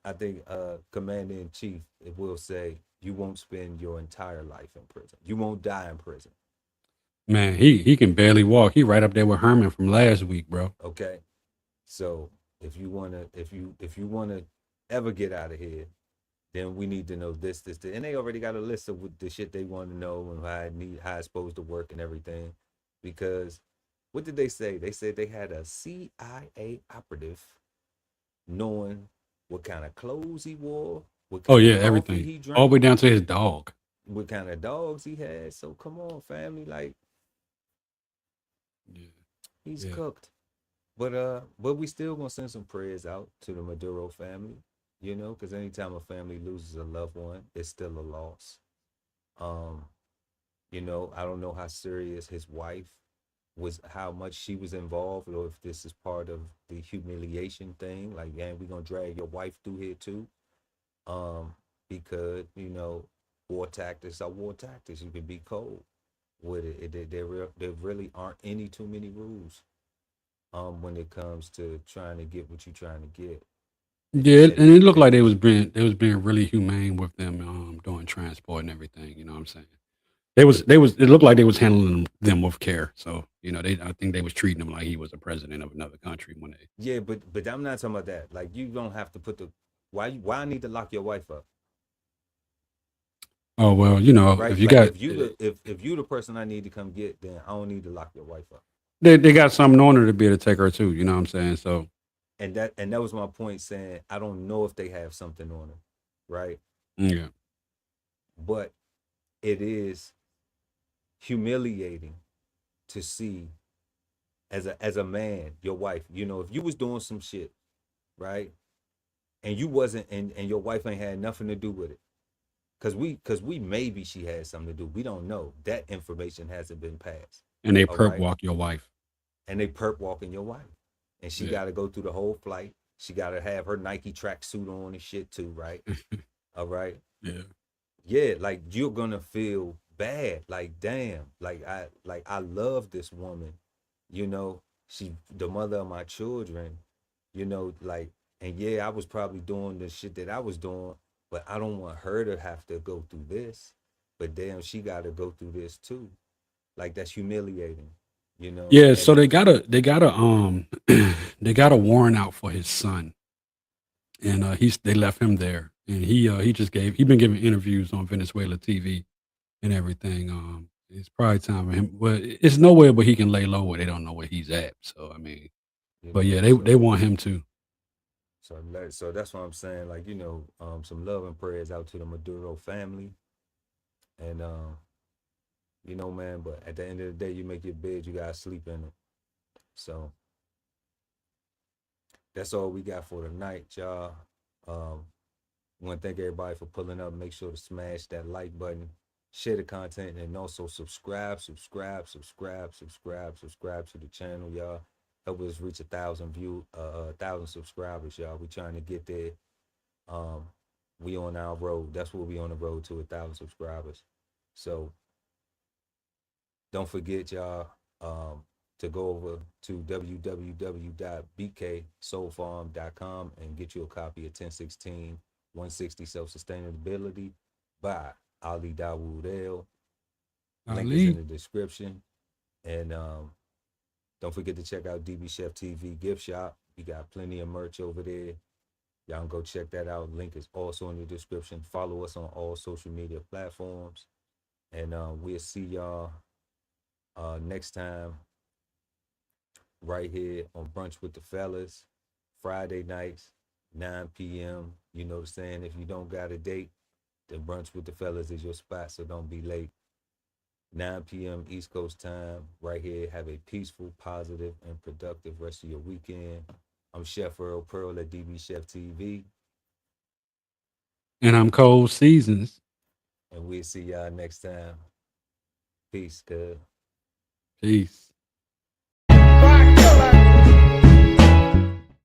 I think Commander in Chief it will say you won't spend your entire life in prison. You won't die in prison. Man, he can barely walk. He right up there with Herman from last week, bro. Okay. So if you wanna ever get out of here, then we need to know this, and they already got a list of the shit they want to know and how it's supposed to work and everything. Because what did they say? They said they had a CIA operative knowing what kind of clothes he wore, what Oh kind yeah, of coffee everything. he All the way drank, down to his dog. what kind of dogs he had. So come on, family, like Yeah. he's Yeah. cooked. But we still gonna send some prayers out to the Maduro family, you know, because anytime a family loses a loved one, it's still a loss. Um, you know, I don't know how serious his wife was, how much she was involved, or if this is part of the humiliation thing. Like, yeah, we gonna drag your wife through here too. Because you know, war tactics are war tactics. You can be cold with it. There really aren't any too many rules. When it comes to trying to get what you're trying to get. Yeah, At and the it looked at like the they was being really humane with them doing transport and everything, you know what I'm saying? It looked like they was handling them with care. So, you know, I think they was treating him like he was a president of another country when they. Yeah, but I'm not talking about that. Like, you don't have to put the why I need to lock your wife up, Oh well, you know, right? if you Like, got if you the person I need to come get, then I don't need to lock your wife up. they got something on her to be able to take her too, you know what I'm saying? So And that was my point, saying I don't know if they have something on her, right? yeah. But it is humiliating to see as a man, your wife, you know, if you was doing some shit, right? And you wasn't, and your wife ain't had nothing to do with it. Cause we maybe she had something to do. We don't know. That information hasn't been passed. And they All perp right. walk your wife. And they perp walking your wife. And she Yeah. gotta go through the whole flight. She gotta have her Nike tracksuit on and shit too, right? All right. Yeah. Yeah, like you're gonna feel bad. Like, damn, I love this woman, you know, she the mother of my children, you know, like, and yeah, I was probably doing the shit that I was doing, but I don't want her to have to go through this. But damn, she gotta go through this too. Like, that's humiliating, you know. Yeah, so And they got a they got a warrant out for his son. And they left him there. And he been giving interviews on Venezuela TV and everything. It's probably time for him. Well, it's nowhere but he can lay low where they don't know where he's at. So I mean, you but know, yeah, they want him to. so that's what I'm saying. Like, you know, some love and prayers out to the Maduro family. And you know, man, but at the end of the day, you make your bed, you gotta sleep in it. So that's all we got for tonight, y'all. Want to thank everybody for pulling up. Make sure to smash that like button, share the content, and also subscribe to the channel, y'all. Help us reach 1,000 subscribers, y'all. We trying to get there. We on our road. That's what we on the road to 1,000 subscribers. So don't forget, y'all, to go over to www.bksoulfarm.com and get you a copy of 1016 160 Self-Sustainability by Ali Dawood El. Link is in the description. And don't forget to check out DBCHEFTV gift shop. We got plenty of merch over there. Y'all can go check that out. Link is also in the description. Follow us on all social media platforms. And we'll see y'all next time right here on Brunch with the Fellas, Friday nights, 9 p.m. You know what I'm saying? If you don't got a date, then Brunch with the Fellas is your spot, so don't be late. 9 p.m. East Coast time, right here. Have a peaceful, positive, and productive rest of your weekend. I'm Chef Earl Pearl at DBCHEFTV. And I'm Cold Seasons. And we'll see y'all next time. Peace, cuz. Peace.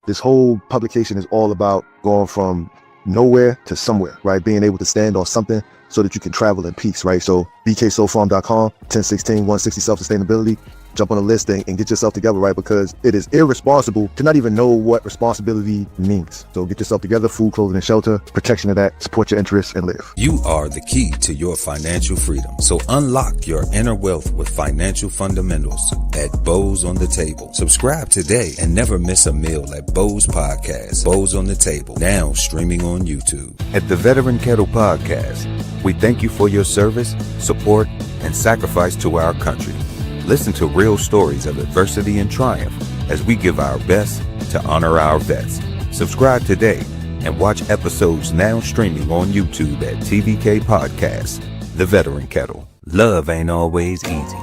This whole publication is all about going from nowhere to somewhere, right? Being able to stand on something so that you can travel in peace, right? So bksoulfarm.com, 1016 160 Self-Sustainability. Jump on the list and get yourself together, right? Because it is irresponsible to not even know what responsibility means. So get yourself together, food, clothing, and shelter, protection of that, support your interests, and live. You are the key to your financial freedom. So unlock your inner wealth with financial fundamentals at Bows on the Table. Subscribe today and never miss a meal at Bows Podcast. Bows on the Table, now streaming on YouTube. At the Veteran Kettle Podcast, we thank you for your service, support, and sacrifice to our country. Listen to real stories of adversity and triumph as we give our best to honor our vets. Subscribe today And watch episodes now streaming on YouTube at TVK Podcast, The Veteran Kettle. Love ain't always easy,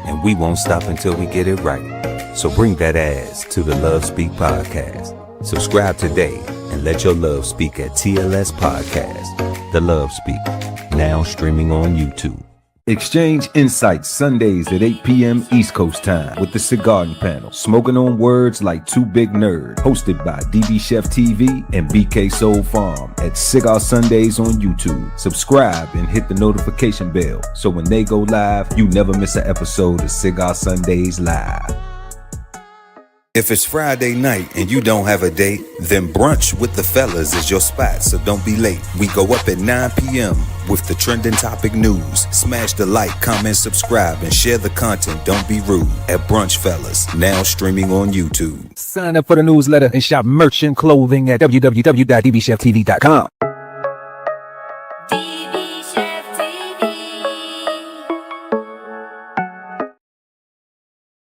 and we won't stop until we get it right. So bring that ass to the Love Speak Podcast. Subscribe today and let your love speak at TLS Podcast, The Love Speak, now streaming on YouTube. Exchange insights Sundays at 8 p.m. East Coast time with the Cigar Panel, smoking on words like two big nerds, hosted by DBCHEFTV and BK Soul Farm at Cigar Sundays on YouTube. Subscribe and hit the notification bell so when they go live, you never miss an episode of Cigar Sundays Live. If it's Friday night and you don't have a date, then brunch with the fellas is your spot, so don't be late. We go up at 9 p.m. with the trending topic news. Smash the like, comment, subscribe, and share the content. Don't be rude at Brunch Fellas, now streaming on YouTube. Sign up for the newsletter and shop merch and clothing at www.dbcheftv.com.